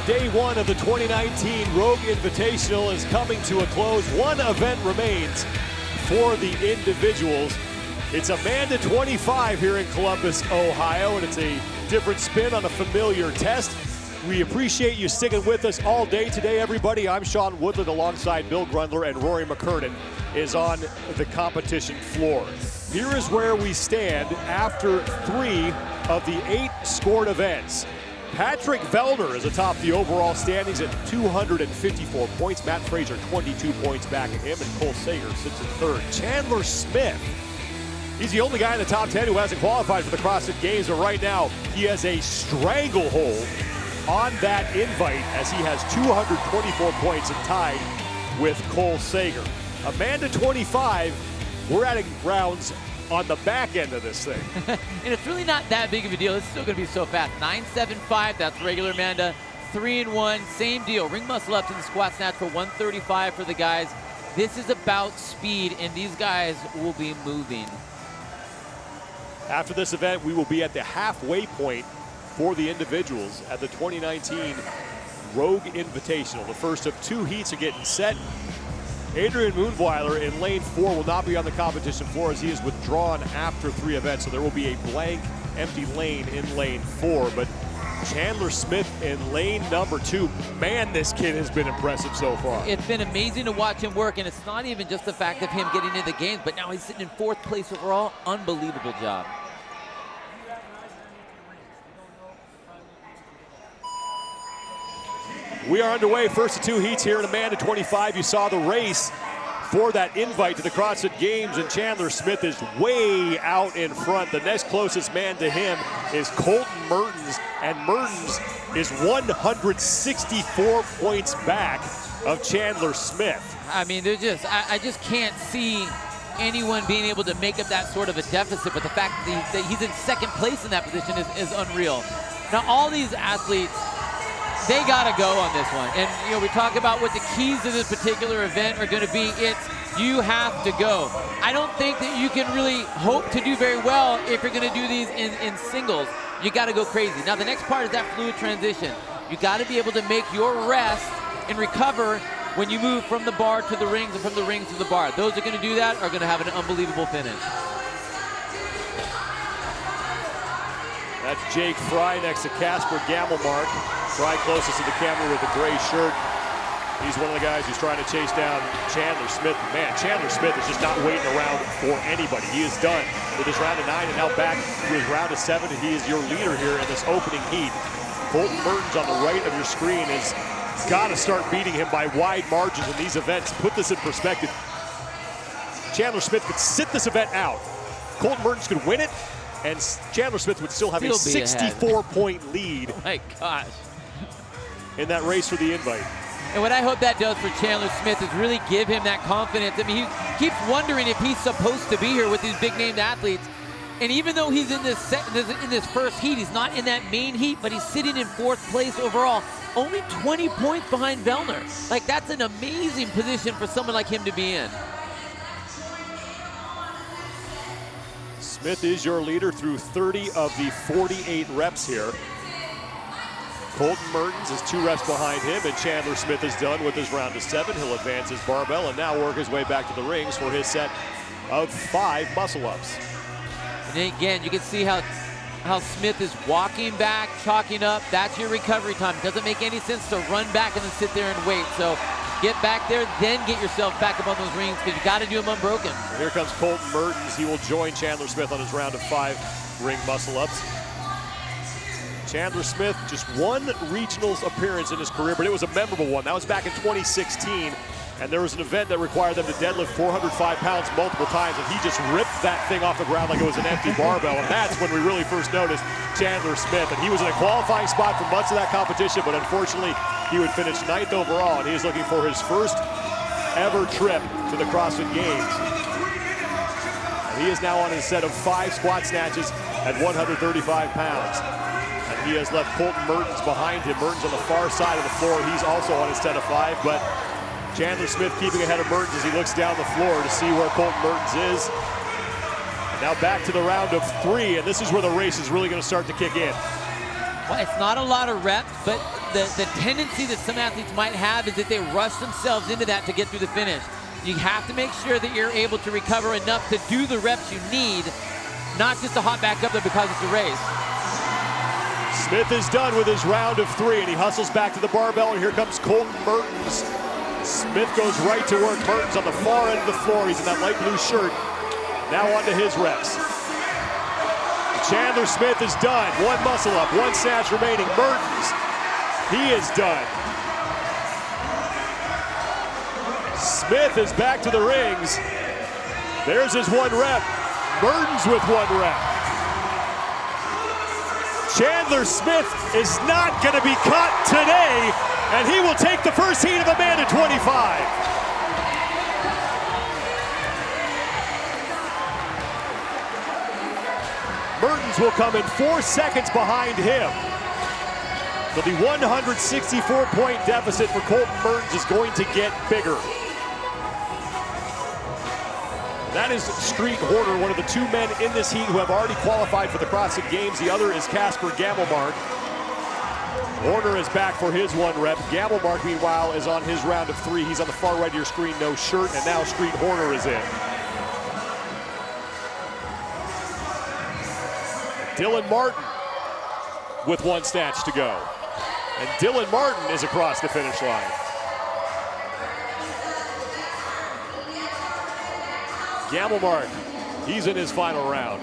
Day one of the 2019 Rogue Invitational is coming to a close. One event remains for the individuals. It's Amanda.25 here in Columbus, Ohio, and it's a different spin on a familiar test. We appreciate you sticking with us all day today, everybody. I'm Sean Woodland alongside Bill Grundler, and Rory McKernan is on the competition floor. Here is where we stand after 3 of the 8 scored events. Patrick Vellner is atop the overall standings at 254 points. Matt Fraser 22 points back at him, and Cole Sager sits in third. Chandler Smith He's the only guy in the top 10 who hasn't qualified for the CrossFit Games, but right now he has a stranglehold on that invite as he has 224 points and tied with Cole Sager. Amanda.25, we're adding rounds on the back end of this thing. And it's really not that big of a deal. It's still going to be so fast. 9.75, that's regular Amanda. 3-1, same deal. Ring muscle ups in the squat snatch for 135 for the guys. This is about speed, and these guys will be moving. After this event, we will be at the halfway point for the individuals at the 2019 Rogue Invitational. The first of 2 heats are getting set. Adrian Moonweiler in lane 4 will not be on the competition floor as he is withdrawn after 3 events, so there will be a blank, empty lane in lane 4. But Chandler Smith in lane number 2, man, this kid has been impressive so far. It's been amazing to watch him work, and it's not even just the fact of him getting into the games, but now he's sitting in 4th place overall. Unbelievable job. We are underway, first of 2 heats here in Amanda.25. You saw the race for that invite to the CrossFit Games, and Chandler Smith is way out in front. The next closest man to him is Colten Mertens, and Mertens is 164 points back of Chandler Smith. I mean, I just can't see anyone being able to make up that sort of a deficit, but the fact that he's in 2nd place in that position is unreal. Now, all these athletes, they got to go on this one. And, you know, we talk about what the keys to this particular event are going to be. It's you have to go. I don't think that you can really hope to do very well if you're going to do these in singles. You got to go crazy. Now, the next part is that fluid transition. You got to be able to make your rest and recover when you move from the bar to the rings and from the rings to the bar. Those that are going to do that are going to have an unbelievable finish. That's Jake Fry next to Casper Gamelmark. Fry closest to the camera with the gray shirt. He's one of the guys who's trying to chase down Chandler Smith. Man, Chandler Smith is just not waiting around for anybody. He is done with his round of 9 and now back to his round of 7. And he is your leader here in this opening heat. Colten Mertens on the right of your screen has got to start beating him by wide margins in these events. Put this in perspective. Chandler Smith could sit this event out. Colten Mertens could win it, and Chandler Smith would still have a 64-point lead. Oh my gosh. In that race for the invite. And what I hope that does for Chandler Smith is really give him that confidence. I mean, he keeps wondering if he's supposed to be here with these big-named athletes. And even though he's in this first heat, he's not in that main heat, but he's sitting in 4th place overall. Only 20 points behind Vellner. Like, that's an amazing position for someone like him to be in. Smith is your leader through 30 of the 48 reps here. Colten Mertens is 2 reps behind him, and Chandler Smith is done with his round of 7. He'll advance his barbell and now work his way back to the rings for his set of 5 muscle-ups. And again, you can see how Smith is walking back, chalking up. That's your recovery time. It doesn't make any sense to run back and then sit there and wait. So get back there, then get yourself back up on those rings because you got to do them unbroken. And here comes Colten Mertens. He will join Chandler Smith on his round of 5 ring muscle-ups. Chandler Smith, just 1 regionals appearance in his career, but it was a memorable one. That was back in 2016, and there was an event that required them to deadlift 405 pounds multiple times, and he just ripped that thing off the ground like it was an empty barbell, and that's when we really first noticed Chandler Smith. And he was in a qualifying spot for much of that competition, but unfortunately, he would finish 9th overall, and he is looking for his first ever trip to the CrossFit Games. And he is now on his set of 5 squat snatches at 135 pounds. And he has left Colten Mertens behind him. Mertens on the far side of the floor. He's also on his 10 of 5, but Chandler Smith keeping ahead of Mertens as he looks down the floor to see where Colten Mertens is. And now back to the round of 3, and this is where the race is really going to start to kick in. Well, it's not a lot of reps, but the tendency that some athletes might have is that they rush themselves into that to get through the finish. You have to make sure that you're able to recover enough to do the reps you need, not just to hop back up there because it's a race. Smith is done with his round of 3, and he hustles back to the barbell, and here comes Colten Mertens. Smith goes right to work. Mertens on the far end of the floor. He's in that light blue shirt. Now on to his reps. Chandler Smith is done. 1 muscle up, 1 snatch remaining. Mertens, he is done. Smith is back to the rings. There's his 1 rep. Mertens with 1 rep. Chandler Smith is not going to be caught today, and he will take the first heat of Amanda.25. Mertens will come in 4 seconds behind him. So the 164-point deficit for Colten Mertens is going to get bigger. That is Street Horner, one of the 2 men in this heat who have already qualified for the CrossFit Games. The other is Casper Gamelmark. Horner is back for his 1 rep. Gamelmark, meanwhile, is on his round of 3. He's on the far right of your screen, no shirt, and now Street Horner is in. Dylan Martin with 1 snatch to go. And Dylan Martin is across the finish line. Gamelmark, he's in his final round.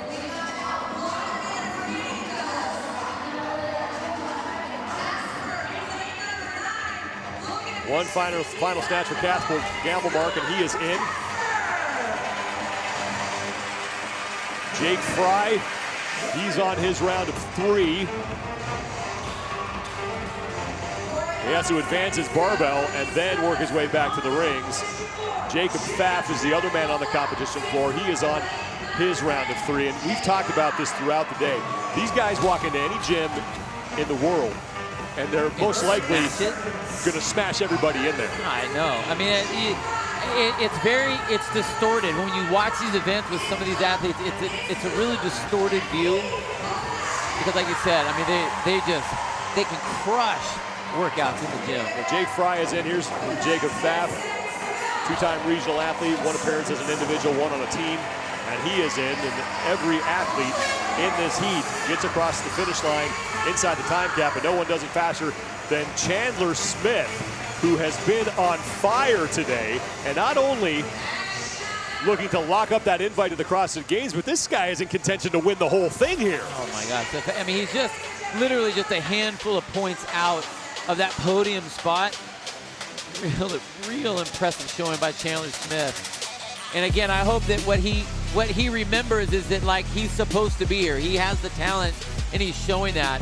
One final snatch for Casper Gamelmark, and he is in. Jake Fry, he's on his round of 3. He has to advance his barbell and then work his way back to the rings. Jacob Pfaff is the other man on the competition floor. He is on his round of 3, and we've talked about this throughout the day. These guys walk into any gym in the world, and they're most likely going to smash everybody in there. I know. I mean, it's distorted. When you watch these events with some of these athletes, it's a really distorted view. Because like you said, I mean, they can crush workouts in the gym. Well, Jake Fry is in. Here's Jacob Pfaff, 2-time regional athlete, 1 appearance as an individual, 1 on a team, and he is in. And every athlete in this heat gets across the finish line inside the time cap, and no one does it faster than Chandler Smith, who has been on fire today, and not only looking to lock up that invite to the CrossFit Games, but this guy is in contention to win the whole thing here. Oh my gosh, I mean, he's just literally just a handful of points out of that podium spot. Real impressive showing by Chandler Smith. And again, I hope that what he remembers is that, like, he's supposed to be here. He has the talent, and he's showing that.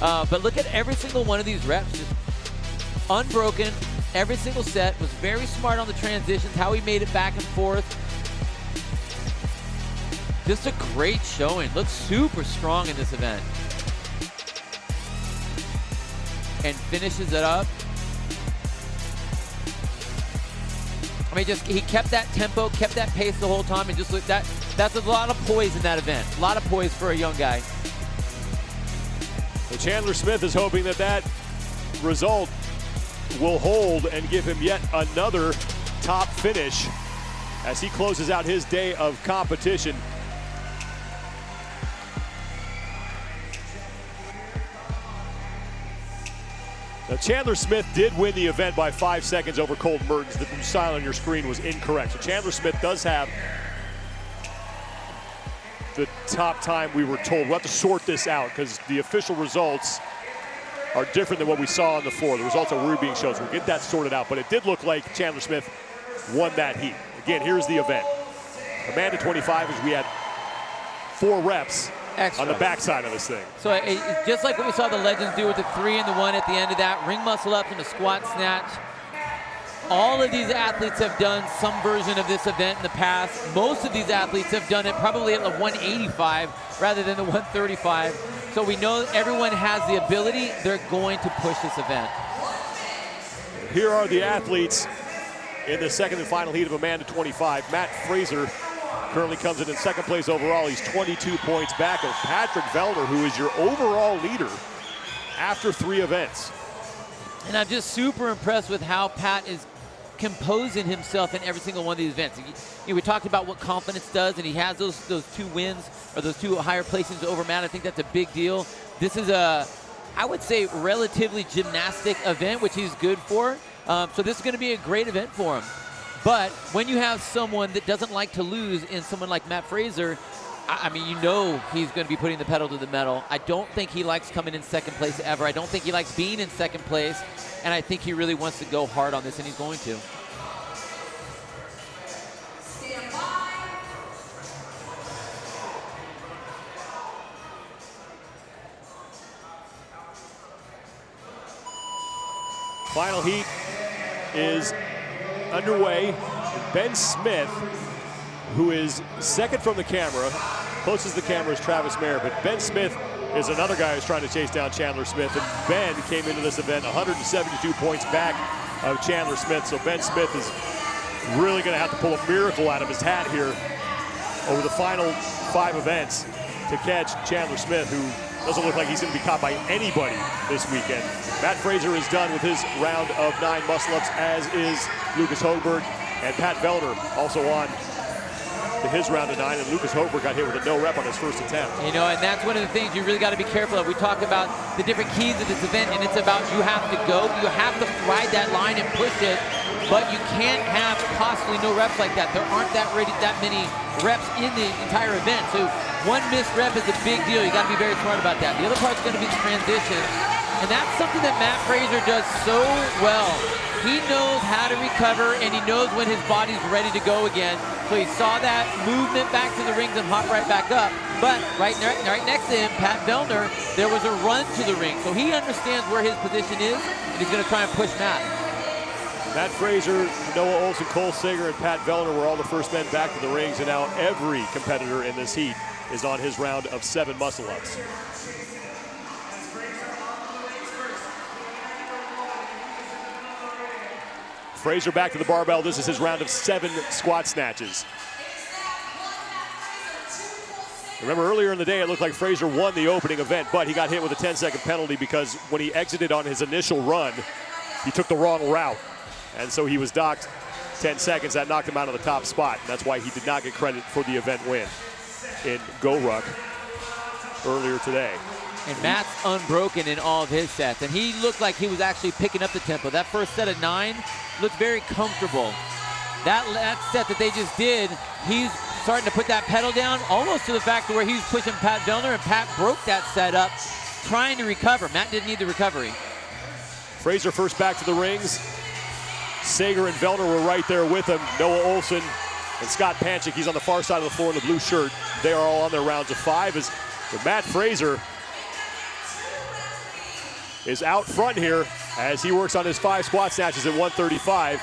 But look at every single one of these reps, just unbroken. Every single set, was very smart on the transitions, how he made it back and forth. Just a great showing. Looks super strong in this event. And finishes it up. I mean, he kept that tempo, kept that pace the whole time, and just look, that's a lot of poise in that event. A lot of poise for a young guy. Well, Chandler Smith is hoping that result will hold and give him yet another top finish as he closes out his day of competition. Now, Chandler Smith did win the event by 5 seconds over Colten Mertens. The sign on your screen was incorrect. So Chandler Smith does have the top time we were told. We'll have to sort this out because the official results are different than what we saw on the floor. The results that were being shown, so we'll get that sorted out. But it did look like Chandler Smith won that heat. Again, here's the event. Amanda.25 is we had 4 reps extra on the backside of this thing. So just like what we saw the legends do with the 3 and the 1 at the end of that, ring muscle up and a squat snatch. All of these athletes have done some version of this event in the past. Most of these athletes have done it probably at the 185 rather than the 135. So we know everyone has the ability. They're going to push this event. Here are the athletes in the second and final heat of Amanda.25. Matt Fraser currently comes in second place overall. He's 22 points back of Patrick Vellner, who is your overall leader after 3 events. And I'm just super impressed with how Pat is composing himself in every single one of these events. We talked about what confidence does, and he has those 2 wins, or those 2 higher placings over Matt. I think that's a big deal. This is a, I would say, relatively gymnastic event, which he's good for. So this is going to be a great event for him. But when you have someone that doesn't like to lose in someone like Matt Fraser, I mean, you know he's going to be putting the pedal to the metal. I don't think he likes coming in second place ever. I don't think he likes being in second place. And I think he really wants to go hard on this, and he's going to. Final heat is underway. Ben Smith, who is second from the camera, closest to the camera is Travis Mayer, but Ben Smith is another guy who's trying to chase down Chandler Smith. And Ben came into this event 172 points back of Chandler Smith. So Ben Smith is really going to have to pull a miracle out of his hat here over the final 5 events to catch Chandler Smith, who doesn't look like he's going to be caught by anybody this weekend. Matt Fraser is done with his round of 9 muscle-ups, as is Lucas Hogberg, and Pat Vellner also on to his round of 9, and Lucas Hogberg got hit with a no rep on his first attempt. You know, and that's one of the things you really got to be careful of. We talk about the different keys of this event, and it's about you have to go, you have to ride that line and push it, but you can't have possibly no reps like that. There aren't that many reps in the entire event, so one missed rep is a big deal. You got to be very smart about that. The other part's going to be the transition, and that's something that Matt Fraser does so well. He knows how to recover, and he knows when his body's ready to go again. So he saw that movement back to the rings and hop right back up. But right next to him, Pat Vellner, there was a run to the ring. So he understands where his position is, and he's going to try and push Matt. Matt Fraser, Noah Olson, Cole Sager, and Pat Vellner were all the first men back to the rings, and now every competitor in this heat is on his round of 7 muscle-ups. Fraser back to the barbell. This is his round of 7 squat snatches. Remember, earlier in the day, it looked like Fraser won the opening event, but he got hit with a 10-second penalty because when he exited on his initial run, he took the wrong route. And so he was docked 10 seconds. That knocked him out of the top spot. That's why he did not get credit for the event win in Go-Ruck earlier today. And Matt's unbroken in all of his sets, and he looked like he was actually picking up the tempo. That first set of 9 looked very comfortable. That set that they just did, he's starting to put that pedal down, almost to the fact where he was pushing Pat Vellner, and Pat broke that set up, trying to recover. Matt didn't need the recovery. Fraser first back to the rings. Sager and Vellner were right there with him. Noah Olson and Scott Panchik, he's on the far side of the floor in the blue shirt. They are all on their rounds of 5. As Matt Fraser is out front here as he works on his 5 squat snatches at 135.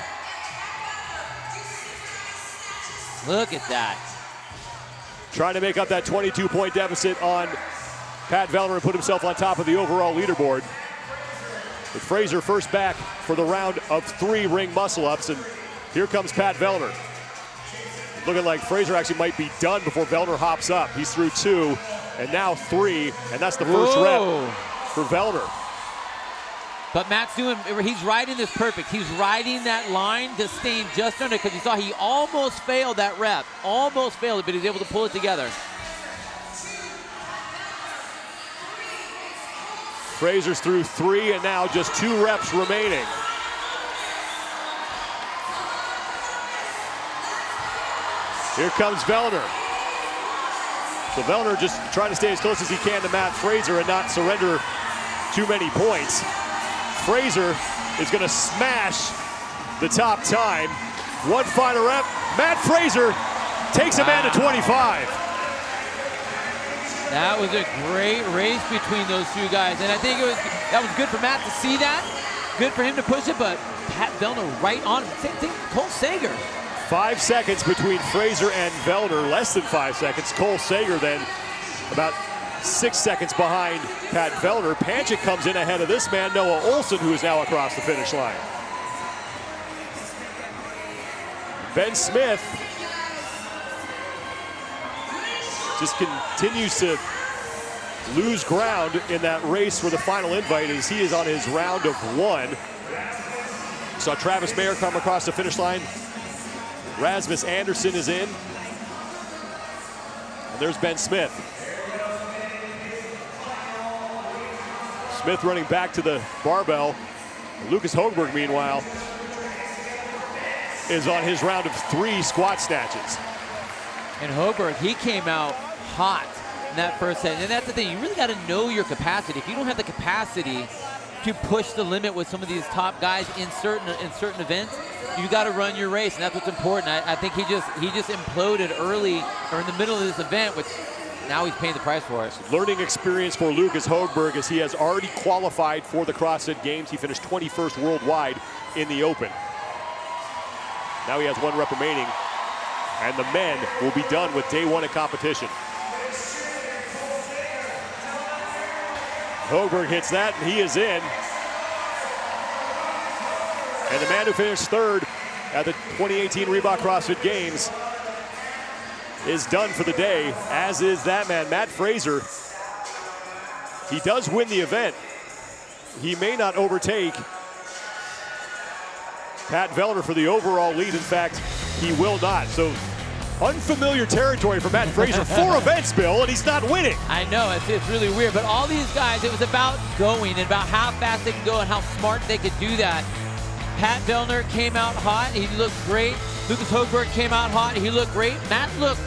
Look at that. Trying to make up that 22-point deficit on Pat Vellner and put himself on top of the overall leaderboard. With Fraser first back for the round of 3 ring muscle-ups, and here comes Pat Vellner. Looking like Fraser actually might be done before Vellner hops up. He's through 2, and now 3, and that's the first rep for Vellner. But Matt's he's riding this perfect. He's riding that line, just staying just under, because you saw he almost failed that rep. Almost failed it, but he's able to pull it together. Fraser's through 3, and now just 2 reps remaining. Here comes Vellner. So Vellner just trying to stay as close as he can to Matt Fraser and not surrender too many points. Fraser is going to smash the top time. One final rep. Matt Fraser takes Amanda.25. That was a great race between those 2 guys, and I think that was good for Matt to see that. Good for him to push it, but Pat Vellner right on him. Same thing, Cole Sager. 5 seconds between Fraser and Vellner, less than 5 seconds. Cole Sager then about 6 seconds behind Pat Vellner. Panchik comes in ahead of this man, Noah Olson, who is now across the finish line. Ben Smith just continues to lose ground in that race for the final invite as he is on his round of 1. Saw Travis Mayer come across the finish line. Rasmus Anderson is in. And there's Ben Smith. Smith running back to the barbell. Lucas Hogberg, meanwhile, is on his round of 3 squat snatches. And Hogberg, he came out hot in that first set. And that's the thing, you really got to know your capacity. If you don't have the capacity to push the limit with some of these top guys in certain events, you got to run your race, and that's what's important. I think he just imploded early or in the middle of this event, which now he's paying the price for it. Learning experience for Lucas Högberg as he has already qualified for the CrossFit Games. He finished 21st worldwide in the Open. Now he has 1 rep remaining, and the men will be done with day 1 of competition. Högberg hits that, and he is in. And the man who finished 3rd at the 2018 Reebok CrossFit Games is done for the day, as is that man, Matt Fraser. He does win the event. He may not overtake Pat Vellner for the overall lead. In fact, he will not. So unfamiliar territory for Matt Fraser. 4 events, Bill, and he's not winning. I know, it's really weird, but all these guys, it was about going and about how fast they can go and how smart they could do that. Pat Vellner came out hot, he looked great. Lucas Högberg came out hot, he looked great. Matt looked,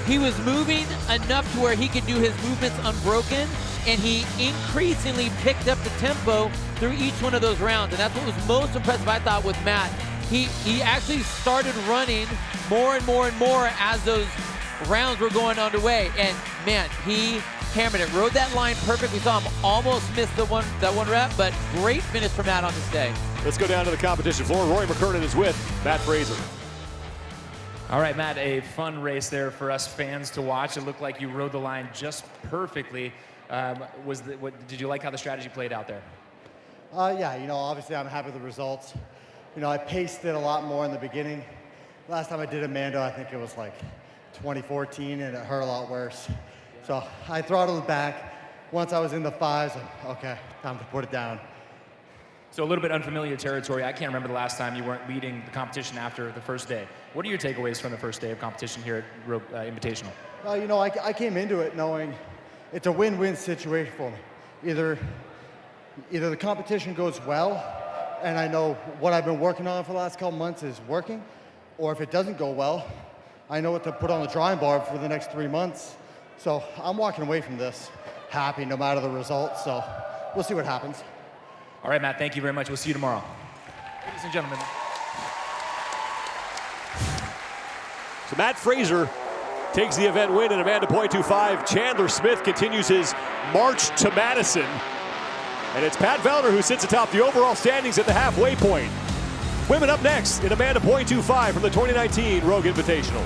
he was moving enough to where he could do his movements unbroken, and he increasingly picked up the tempo through each one of those rounds, and that's what was most impressive, I thought, with Matt. He actually started running more and more and more as those rounds were going underway, and man, he hammered it. Rode that line perfect. We saw him almost miss that one rep, but great finish from Matt on this day. Let's go down to the competition floor. Rory McKernan is with Matt Fraser. All right, Matt, a fun race there for us fans to watch. It looked like you rode the line just perfectly. Did you like how the strategy played out there? Yeah, obviously I'm happy with the results. I paced it a lot more in the beginning. Last time I did Amanda, I think it was like 2014, and it hurt a lot worse. So I throttled it back. Once I was in the 5s, okay, time to put it down. So a little bit unfamiliar territory. I can't remember the last time you weren't leading the competition after the first day. What are your takeaways from the first day of competition here at Rogue Invitational? I came into it knowing it's a win-win situation for me. Either the competition goes well, and I know what I've been working on for the last couple months is working, or if it doesn't go well, I know what to put on the drawing board for the next 3 months. So I'm walking away from this happy no matter the results, so we'll see what happens. All right, Matt, thank you very much. We'll see you tomorrow. Ladies and gentlemen. So Matt Fraser takes the event win in Amanda.25. Chandler Smith continues his march to Madison. And it's Pat Vellner who sits atop the overall standings at the halfway point. Women up next in Amanda.25 from the 2019 Rogue Invitational.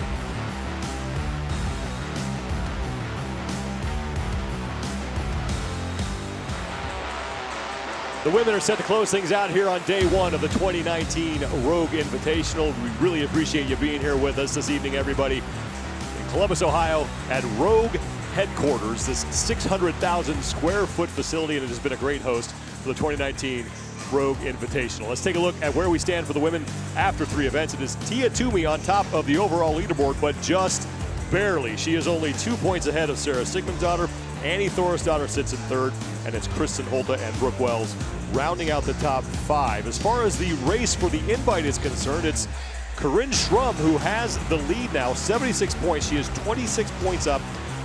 The women are set to close things out here on day 1 of the 2019 Rogue Invitational. We really appreciate you being here with us this evening, everybody. In Columbus, Ohio, at Rogue headquarters, this 600,000 square foot facility, and it has been a great host for the 2019 Rogue Invitational. Let's take a look at where we stand for the women after 3 events. It is Tia Toomey on top of the overall leaderboard, but just barely. She is only 2 points ahead of Sarah Sigmundsdottir. Annie Thorisdottir sits in 3rd, and it's Kristin Holte and Brooke Wells rounding out the top 5. As far as the race for the invite is concerned, it's Corinne Schrum who has the lead now, 76 points. She is 26 points up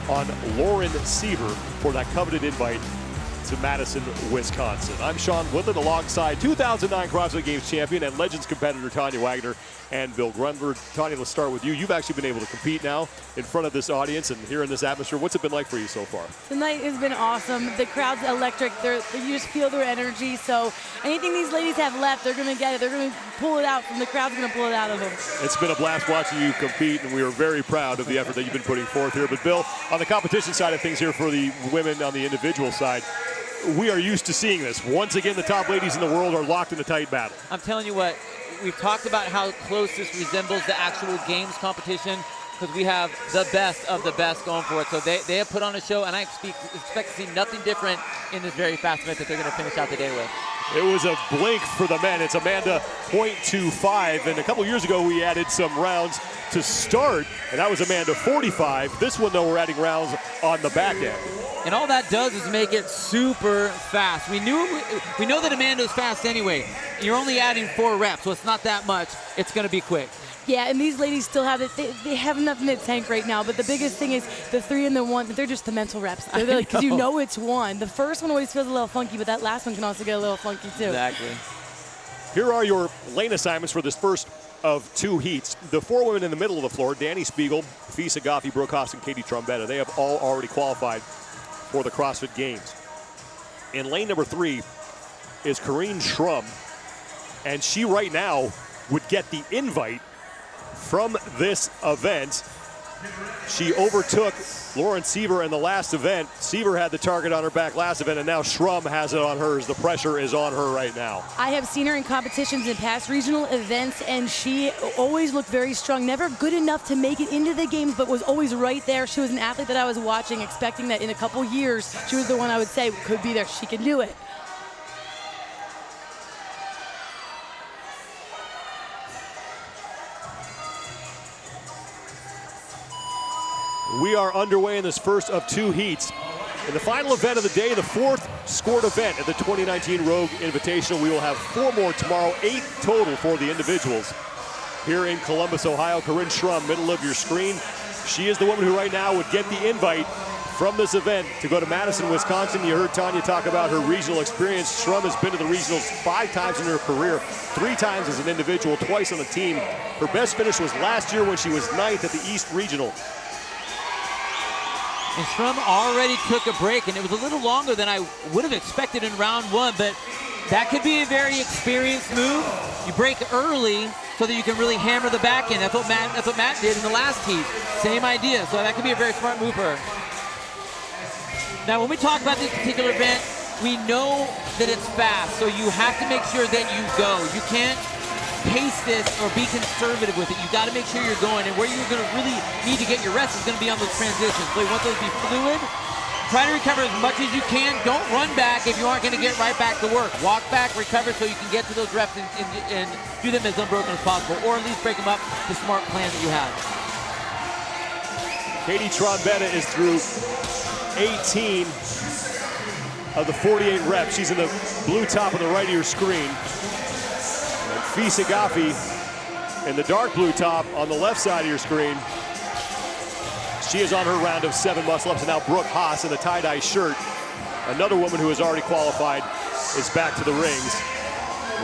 on Lauren Seaver for that coveted invite to Madison, Wisconsin. I'm Sean Woodland alongside 2009 CrossFit Games champion and Legends competitor Tanya Wagner and Bill Grunberg. Tanya, let's start with you. You've actually been able to compete now in front of this audience and here in this atmosphere. What's it been like for you so far? Tonight has been awesome. The crowd's electric. You just feel their energy. So anything these ladies have left, they're going to get it. They're going to pull it out from the crowd's going to pull it out of them. It's been a blast watching you compete, and we are very proud of the effort that you've been putting forth here. But Bill, on the competition side of things here for the women on the individual side, we are used to seeing this. Once again, the top ladies in the world are locked in a tight battle. I'm telling you what, we've talked about how close this resembles the actual games competition because we have the best of the best going for it. So they have put on a show, and I expect to see nothing different in this very fast event that they're going to finish out the day with. It was a blink for the men. It's Amanda.25, and a couple years ago we added some rounds to start, and that was Amanda.45. This one, though, we're adding rounds on the back end. And all that does is make it super fast. We know that Amanda's fast anyway. You're only adding 4 reps, so it's not that much. It's going to be quick. Yeah, and these ladies still have it. They have enough in the tank right now, but the biggest thing is the 3 and the 1. They're just the mental reps. Because you know it's 1. The first one always feels a little funky, but that last one can also get a little funky too. Exactly. Here are your lane assignments for this first of 2 heats. The 4 women in the middle of the floor, Dani Speegle, Fisa Goffi, Brooke Haas, and Katie Trombetta, they have all already qualified for the CrossFit Games. In lane number 3 is Corrine Schrum, and she right now would get the invite from this event. She overtook Lauren Suever in the last event. Suever had the target on her back last event, and now Schrum has it on hers. The pressure is on her right now. I have seen her in competitions in past regional events, and she always looked very strong. Never good enough to make it into the games, but was always right there. She was an athlete that I was watching, expecting that in a couple years, she was the one I would say could be there. She can do it. We are underway in this first of 2 heats. In the final event of the day, the 4th scored event at the 2019 Rogue Invitational. We will have 4 more tomorrow, 8 total for the individuals. Here in Columbus, Ohio, Corrine Schrum, middle of your screen. She is the woman who right now would get the invite from this event to go to Madison, Wisconsin. You heard Tanya talk about her regional experience. Schrum has been to the regionals 5 times in her career, 3 times as an individual, twice on the team. Her best finish was last year when she was 9th at the East Regional. And Schrum already took a break, and it was a little longer than I would have expected in round 1, but that could be a very experienced move. You break early so that you can really hammer the back end. That's what Matt did in the last heat. Same idea, so that could be a very smart move for her. Now, when we talk about this particular event, we know that it's fast, so you have to make sure that you go. You can't pace this or be conservative with it. You got to make sure you're going, and where you're going to really need to get your rest is going to be on those transitions. So you want those to be fluid. Try to recover as much as you can. Don't run back if you aren't going to get right back to work. Walk back, recover so you can get to those reps and do them as unbroken as possible, or at least break them up the smart plan that you have. Katie Trombetta is through 18 of the 48 reps. She's in the blue top on the right of your screen. Fisa Goffi in the dark blue top on the left side of your screen. She is on her round of 7 muscle-ups, and now Brooke Haas in the tie-dye shirt. Another woman who has already qualified is back to the rings.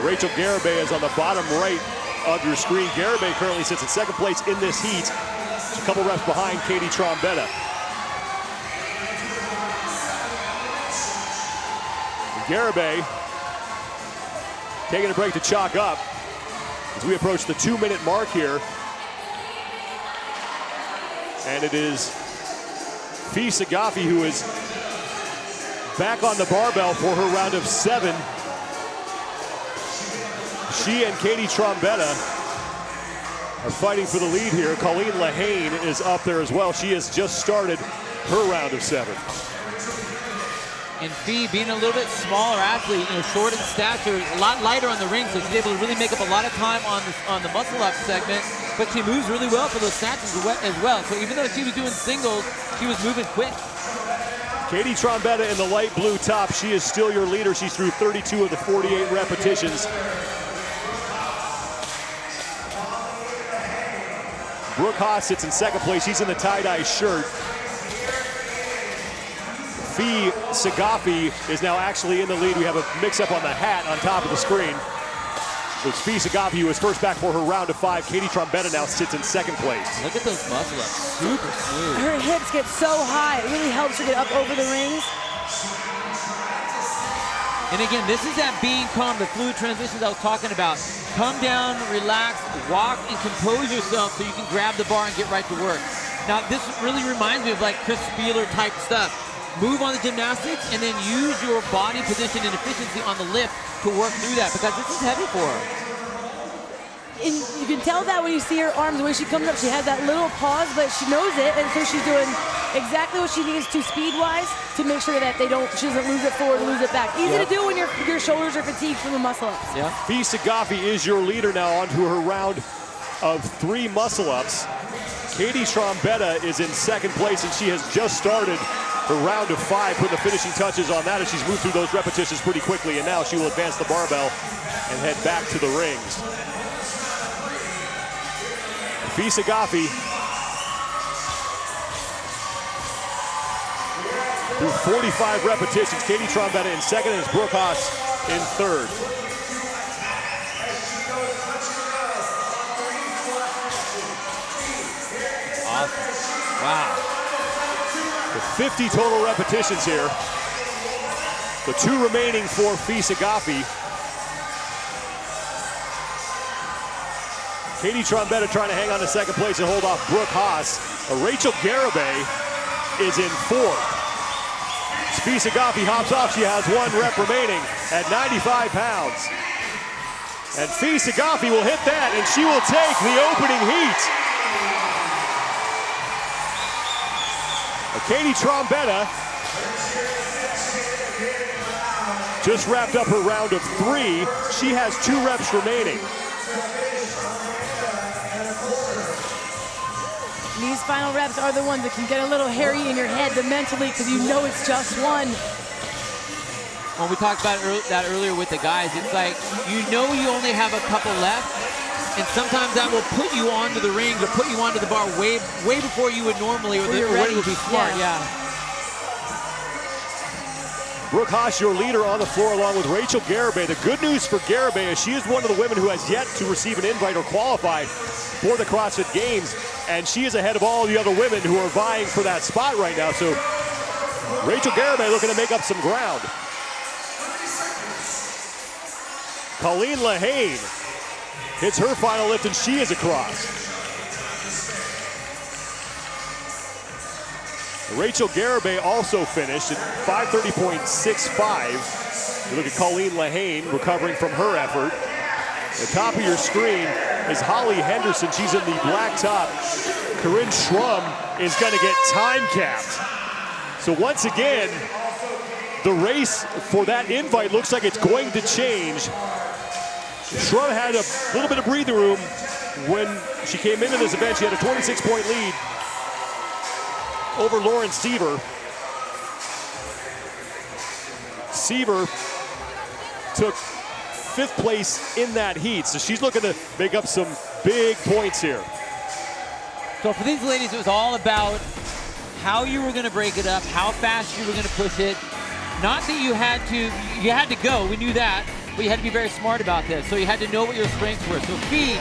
Rachel Garibay is on the bottom right of your screen. Garibay currently sits in 2nd place in this heat. She's a couple reps behind Katie Trombetta. Garibay taking a break to chalk up as we approach the 2-minute mark here. And it is Fisa Goffi who is back on the barbell for her round of 7. She and Katie Trombetta are fighting for the lead here. Colleen Lahane is up there as well. She has just started her round of 7. And Fee, being a little bit smaller athlete, short in stature, a lot lighter on the ring, so she's able to really make up a lot of time on the muscle-up segment, but she moves really well for those snatches as well. So even though she was doing singles, she was moving quick. Katie Trombetta in the light blue top. She is still your leader. She's through 32 of the 48 repetitions. Brooke Haas sits in 2nd place. She's in the tie-dye shirt. Fisa Goffi is now actually in the lead. We have a mix-up on the hat on top of the screen. It's Fisa Goffi who is first back for her round of 5. Katie Trombetta now sits in 2nd place. Look at those muscle-ups, super smooth. Her hips get so high, it really helps her get up over the rings. And again, this is that being calm, the fluid transitions I was talking about. Come down, relax, walk, and compose yourself so you can grab the bar and get right to work. Now, this really reminds me of like Chris Spieler type stuff. Move on the gymnastics and then use your body position and efficiency on the lift to work through that, because this is heavy for her. And you can tell that when you see her arms, the way she comes up, she has that little pause, but she knows it, and so she's doing exactly what she needs to speed-wise to make sure that she doesn't lose it forward, lose it back. Easy to do when your shoulders are fatigued from the muscle-ups. Yeah. Fisa Goffi is your leader now onto her round of 3 muscle-ups. Katie Trombetta is in 2nd place, and she has just started her round of 5, putting the finishing touches on that as she's moved through those repetitions pretty quickly, and now she will advance the barbell and head back to the rings. Fisa Goffi through 45 repetitions. Katie Trombetta in 2nd, and it's Brooke Haas in 3rd. 50 total repetitions here. The 2 remaining for Fisagafi. Katie Trombetta trying to hang on to second place and hold off Brooke Haas. Rachel Garibay is in 4th. Fisagafi hops off. She has 1 rep remaining at 95 pounds. And Fisagafi will hit that, and she will take the opening heat. Katie Trombetta just wrapped up her round of 3. She has 2 reps remaining. These final reps are the ones that can get a little hairy in your head, but mentally, because you know it's just one. When we talked about that earlier with the guys, it's like, you know you only have a couple left, and sometimes that will put you onto the ring or put you onto the bar way before you would normally, or the ready would be smart, yeah. Brooke Haas, your leader on the floor, along with Rachel Garibay. The good news for Garibay is she is one of the women who has yet to receive an invite or qualify for the CrossFit Games, and she is ahead of all the other women who are vying for that spot right now. So Rachel Garibay looking to make up some ground. Colleen Lahane hits her final lift, and she is across. Rachel Garibay also finished at 5:30.65. You look at Colleen Lahane recovering from her effort. At the top of your screen is Holly Henderson. She's in the black top. Corinne Schrum is going to get time capped. So once again, the race for that invite looks like it's going to change. Schrum had a little bit of breathing room when she came into this event. She had a 26-point lead over Lauren Suever. Suever took 5th place in that heat, so she's looking to make up some big points here. So for these ladies, it was all about how you were going to break it up, how fast you were going to push it. Not that you had to go, we knew that, but you had to be very smart about this. So you had to know what your strengths were. So Fee,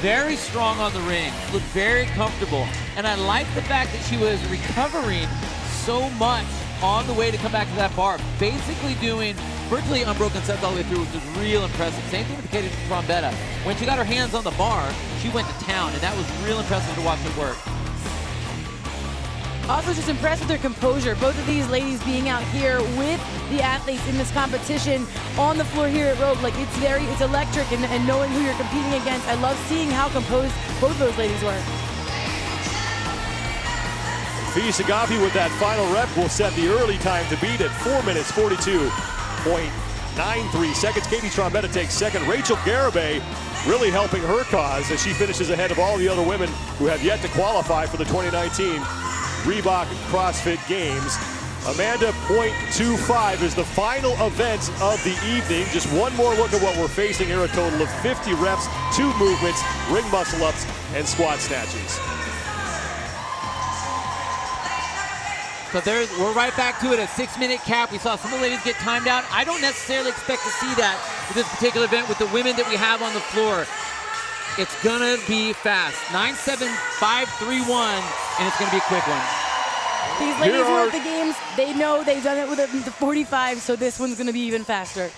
very strong on the ring, looked very comfortable. And I like the fact that she was recovering so much on the way to come back to that bar, basically doing virtually unbroken sets all the way through, which was real impressive. Same thing with Katie Trombetta. When she got her hands on the bar, she went to town, and that was real impressive to watch her work. Also just impressed with their composure. Both of these ladies being out here with the athletes in this competition on the floor here at Rogue. Like, it's electric, and knowing who you're competing against. I love seeing how composed both of those ladies were. Fisagafi with that final rep will set the early time to beat at 4 minutes 42.93 seconds. Katie Trombetta takes 2nd. Rachel Garibay really helping her cause as she finishes ahead of all the other women who have yet to qualify for the 2019 Reebok CrossFit Games. Amanda.25 is the final event of the evening. Just one more look at what we're facing here. A total of 50 reps, 2 movements, ring muscle ups, and squat snatches. So we're right back to it, a 6-minute cap. We saw some of the ladies get timed out. I don't necessarily expect to see that with this particular event with the women that we have on the floor. It's gonna be fast. 9-7, 5-3-1, and it's gonna be a quick one. These ladies who are at the games, they know they've done it with the 45, so this one's gonna be even faster.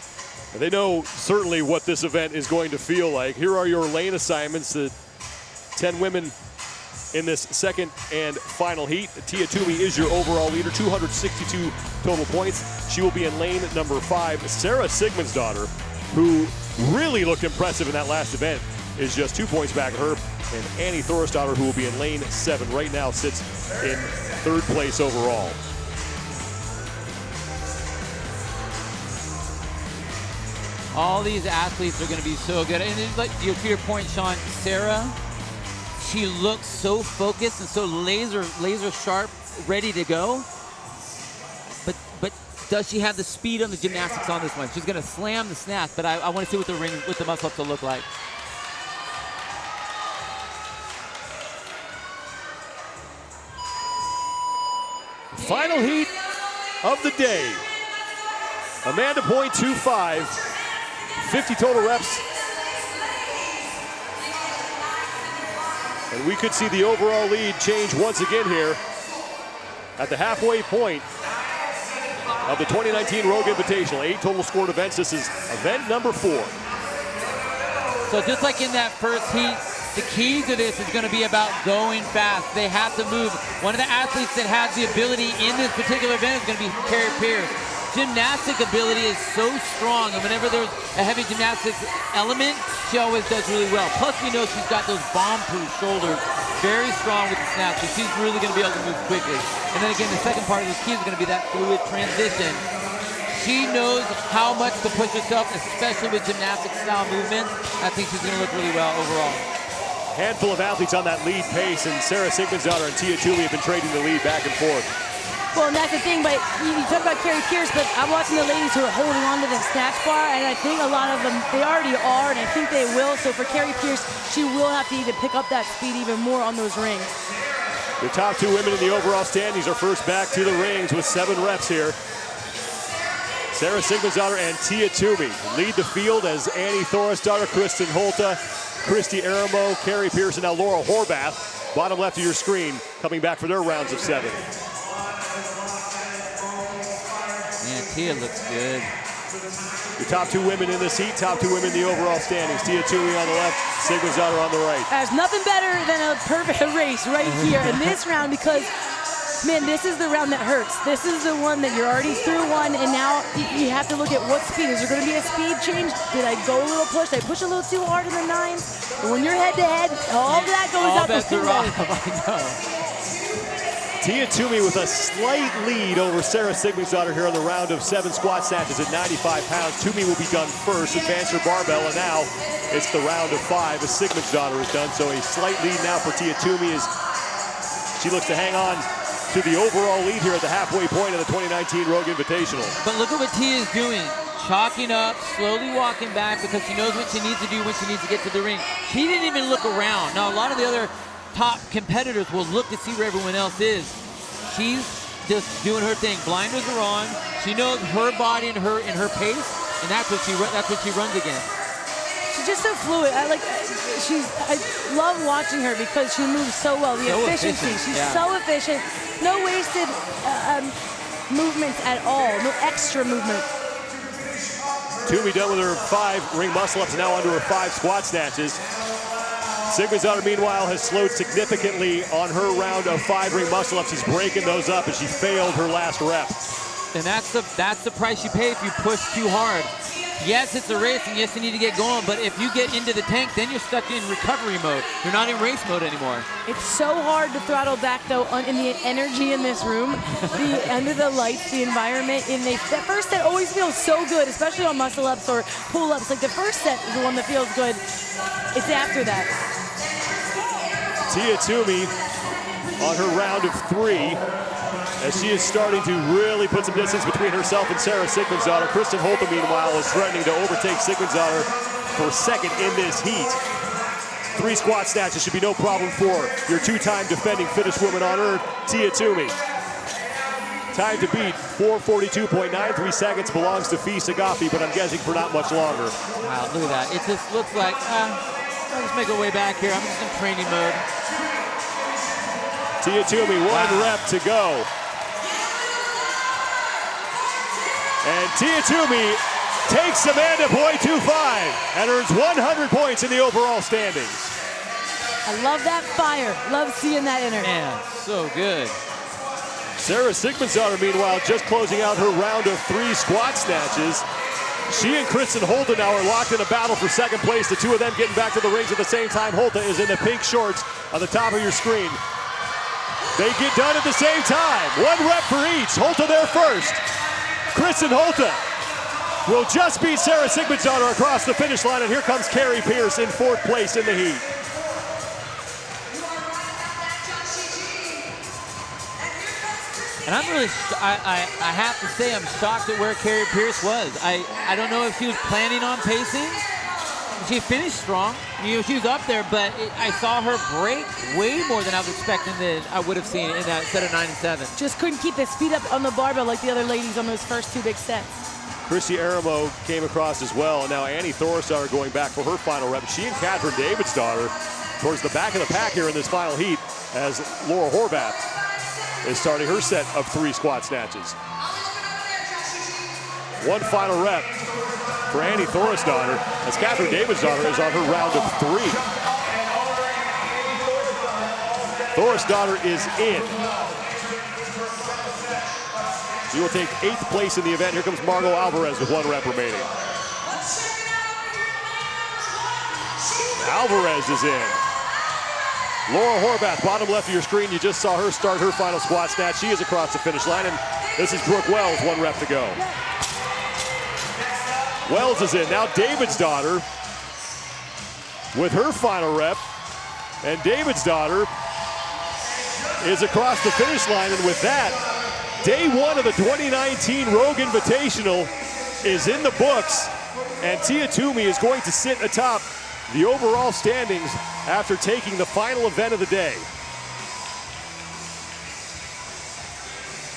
They know certainly what this event is going to feel like. Here are your lane assignments. The 10 women in this second and final heat. Tia Toomey is your overall leader, 262 total points. She will be in lane number 5. Sarah Sigmundsdottir, who really looked impressive in that last event, is just 2 points back of her. And Annie Thorisdottir, who will be in lane 7, right now sits in 3rd place overall. All these athletes are going to be so good. And like to your point, Sean, Sarah, she looks so focused and so laser sharp, ready to go. But does she have the speed on the gymnastics on this one? She's going to slam the snatch, but I want to see what the muscle ups will look like. Final heat of the day. Amanda.25, 50 total reps. And we could see the overall lead change once again here. at the halfway point of the 2019 Rogue Invitational. 8 total scored events. This is event number 4. So just like in that first heat, the key to this is going to be about going fast. They have to move. One of the athletes that has the ability in this particular event is going to be Carrie Pierce. Gymnastic ability is so strong, and whenever there's a heavy gymnastics element, she always does really well. Plus, we know she's got those bomb-proof shoulders, very strong with the snatch, so she's really going to be able to move quickly. And then again, the second part of this key is going to be that fluid transition. She knows how much to push herself, especially with gymnastic-style movements. I think she's going to look really well overall. Handful of athletes on that lead pace, and Sarah Sigmundsdottir and Tia Toomey have been trading the lead back and forth. Well, and that's the thing, but you talk about Carrie Pierce, but I'm watching the ladies who are holding on to the snatch bar, and I think a lot of them, they already are, and I think they will. So for Carrie Pierce, she will have to even pick up that speed even more on those rings. The top 2 women in the overall standings are first back to the rings with 7 reps here. Sarah Sigmundsdottir and Tia Toomey lead the field as Annie Thorisdottir, Kristin Holte, Kristi Aramo, Carrie Pierce, and now Laura Horvath, bottom left of your screen, coming back for their rounds of 7. Yeah, Tia looks good. The top 2 women in this heat, top 2 women in the overall standings. Tia Toomey on the left, Sigmundsdottir on the right. There's nothing better than a perfect race right here in this round because, man, this is the round that hurts. This is the one that you're already through one, and now you have to look at what speed. Is there going to be a speed change? Did I go a little push? Did I push a little too hard in the 9s? But when you're head-to-head, all that goes out the window. I know. Tia Toomey with a slight lead over Sarah Sigmundsdottir here on the round of 7 squat snatches at 95 pounds. Toomey will be done first, advance her barbell, and now it's the round of 5 as Sigmundsdottir is done. So a slight lead now for Tia Toomey as she looks to hang on to the overall lead here at the halfway point of the 2019 Rogue Invitational. But look at what Tia is doing. Chalking up, slowly walking back because she knows what she needs to do when she needs to get to the ring. She didn't even look around. Now, a lot of the other top competitors will look to see where everyone else is. She's just doing her thing. Blinders are on. She knows her body and her pace, and that's what she runs against. She's just so fluid. I love watching her because she moves so well. The efficiency. She's so efficient. No wasted movements at all. No extra movement. Toomey done with her 5 ring muscle-ups, now onto her 5 squat snatches. Sigmundsdottir, meanwhile, has slowed significantly on her round of 5 ring muscle-ups. She's breaking those up as she failed her last rep. And that's the price you pay if you push too hard. Yes, it's a race, and yes, you need to get going, but if you get into the tank, then you're stuck in recovery mode. You're not in race mode anymore. It's so hard to throttle back, though, in the energy in this room, the under the lights, the environment. That first set always feels so good, especially on muscle-ups or pull-ups. Like, the first set is the one that feels good. It's after that. Tia Toomey on her round of 3. As she is starting to really put some distance between herself and Sarah Sigmundsdottir. Kristin Holte, meanwhile, is threatening to overtake Sigmundsdottir for second in this heat. 3 squat snatches should be no problem for your 2-time defending fittest woman on earth, Tia Toomey. Time to beat, 4:42.93 seconds, belongs to Fee Sagafi, but I'm guessing for not much longer. Wow, look at that. It just looks like, I'll just make our way back here. I'm just in training mode. Tia Toomey, 1 rep to go. And Tia Toomey takes Amanda.25 and earns 100 points in the overall standings. I love that fire. Love seeing that in her. Man, so good. Sarah Sigmundsdottir, meanwhile, just closing out her round of 3 squat snatches. She and Kristin Holte now are locked in a battle for second place. The 2 of them getting back to the rings at the same time. Holte is in the pink shorts on the top of your screen. They get done at the same time. 1 rep for each. Holte there first. Kristin Holte will just beat Sarah Sigmundsdottir across the finish line, and here comes Carrie Pierce in 4th place in the heat. And I'm really, I have to say, I'm shocked at where Carrie Pierce was. I don't know if she was planning on pacing. She finished strong. You know, she was up there, but I saw her break way more than I was expecting that I would have seen in that set of 9 and 7. Just couldn't keep the speed up on the barbell like the other ladies on those first 2 big sets. Kristi Aramo came across as well, and now Annie Thorisdottir going back for her final rep. She and Katrin Davidsdottir towards the back of the pack here in this final heat as Laura Horvath is starting her set of 3 squat snatches. One final rep for Annie Thorisdottir, as Catherine Davidsdottir is on her round of 3. Thorisdottir is in. She will take 8th place in the event. Here comes Margot Alvarez with 1 rep remaining. Alvarez is in. Laura Horvath, bottom left of your screen. You just saw her start her final squat snatch. She is across the finish line, and this is Brooke Wells, 1 rep to go. Wells is in. Now Davidsdottir with her final rep, and Davidsdottir is across the finish line, and with that, day 1 of the 2019 Rogue Invitational is in the books, and Tia Toomey is going to sit atop the overall standings after taking the final event of the day.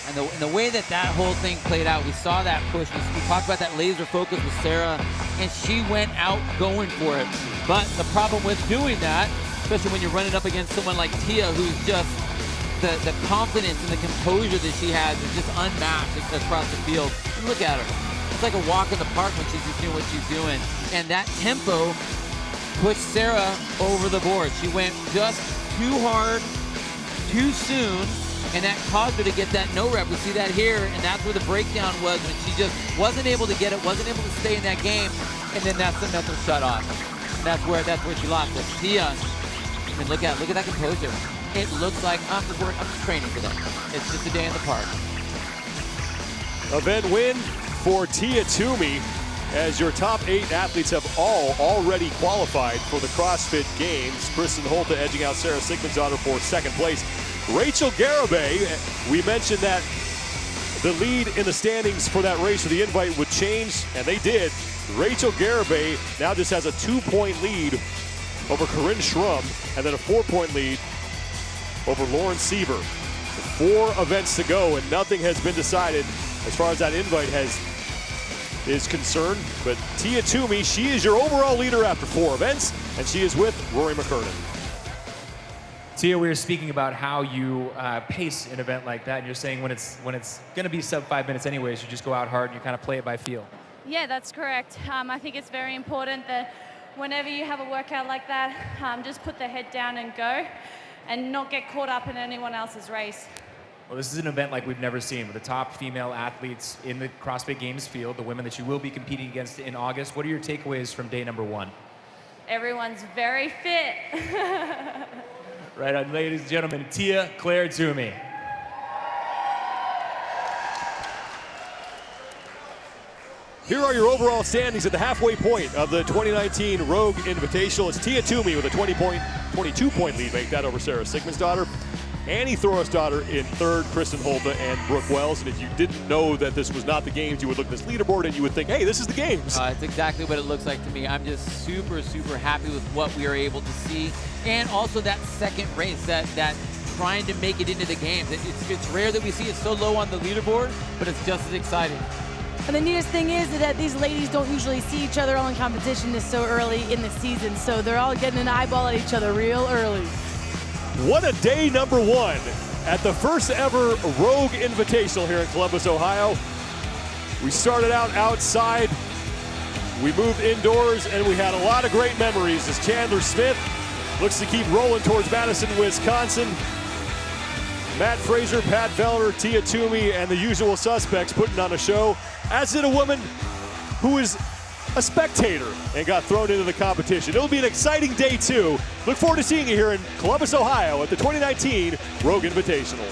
And the way that whole thing played out, we saw that push. We talked about that laser focus with Sarah, and she went out going for it. But the problem with doing that, especially when you're running up against someone like Tia, who's just the confidence and the composure that she has is just unmatched across the field. And look at her. It's like a walk in the park when she's just doing what she's doing. And that tempo pushed Sarah over the board. She went just too hard, too soon, and that caused her to get that no rep. We see that here, and that's where the breakdown was, when she just wasn't able to get it, wasn't able to stay in that game, and then that's the mental shut off. And that's where she lost it. Tia, I mean, look at that composure. It looks like I'm just training for that. It's just a day in the park. Event win for Tia Toomey, as your top 8 athletes have all already qualified for the CrossFit Games. Kristin Holte edging out Sarah Sigmundsdottir for 2nd place. Rachel Garibay, we mentioned that the lead in the standings for that race for the invite would change, and they did. Rachel Garibay now just has a 2-point lead over Corinne Schrum, and then a 4-point lead over Lauren Suever. 4 events to go, and nothing has been decided as far as that invite is concerned. But Tia Toomey, she is your overall leader after 4 events, and she is with Rory McKernan. Tia, we were speaking about how you pace an event like that, and you're saying when it's going to be sub 5 minutes anyways, you just go out hard and you kind of play it by feel. Yeah, that's correct. I think it's very important that whenever you have a workout like that, just put the head down and go, and not get caught up in anyone else's race. Well, this is an event like we've never seen, with the top female athletes in the CrossFit Games field, the women that you will be competing against in August. What are your takeaways from day number 1? Everyone's very fit. Right on, ladies and gentlemen, Tia Claire Toomey. Here are your overall standings at the halfway point of the 2019 Rogue Invitational. It's Tia Toomey with a 22-point lead, make that over Sarah Sigmundsdottir. Annie Thorisdottir in 3rd, Kristin Holte and Brooke Wells. And if you didn't know that this was not the games, you would look at this leaderboard and you would think, hey, this is the games. It's exactly what it looks like to me. I'm just super, super happy with what we are able to see. And also that second race, that trying to make it into the games. It's rare that we see it so low on the leaderboard, but it's just as exciting. And the neatest thing is that these ladies don't usually see each other all in competition this so early in the season, so they're all getting an eyeball at each other real early. What a day number 1 at the first ever Rogue Invitational here in Columbus, Ohio. We started out outside, we moved indoors, and we had a lot of great memories as Chandler Smith looks to keep rolling towards Madison, Wisconsin. Matt Fraser, Pat Fellner, Tia Toomey, and the usual suspects putting on a show, as did a woman who is a spectator and got thrown into the competition. It'll be an exciting day 2. Look forward to seeing you here in Columbus, Ohio at the 2019 Rogue Invitational.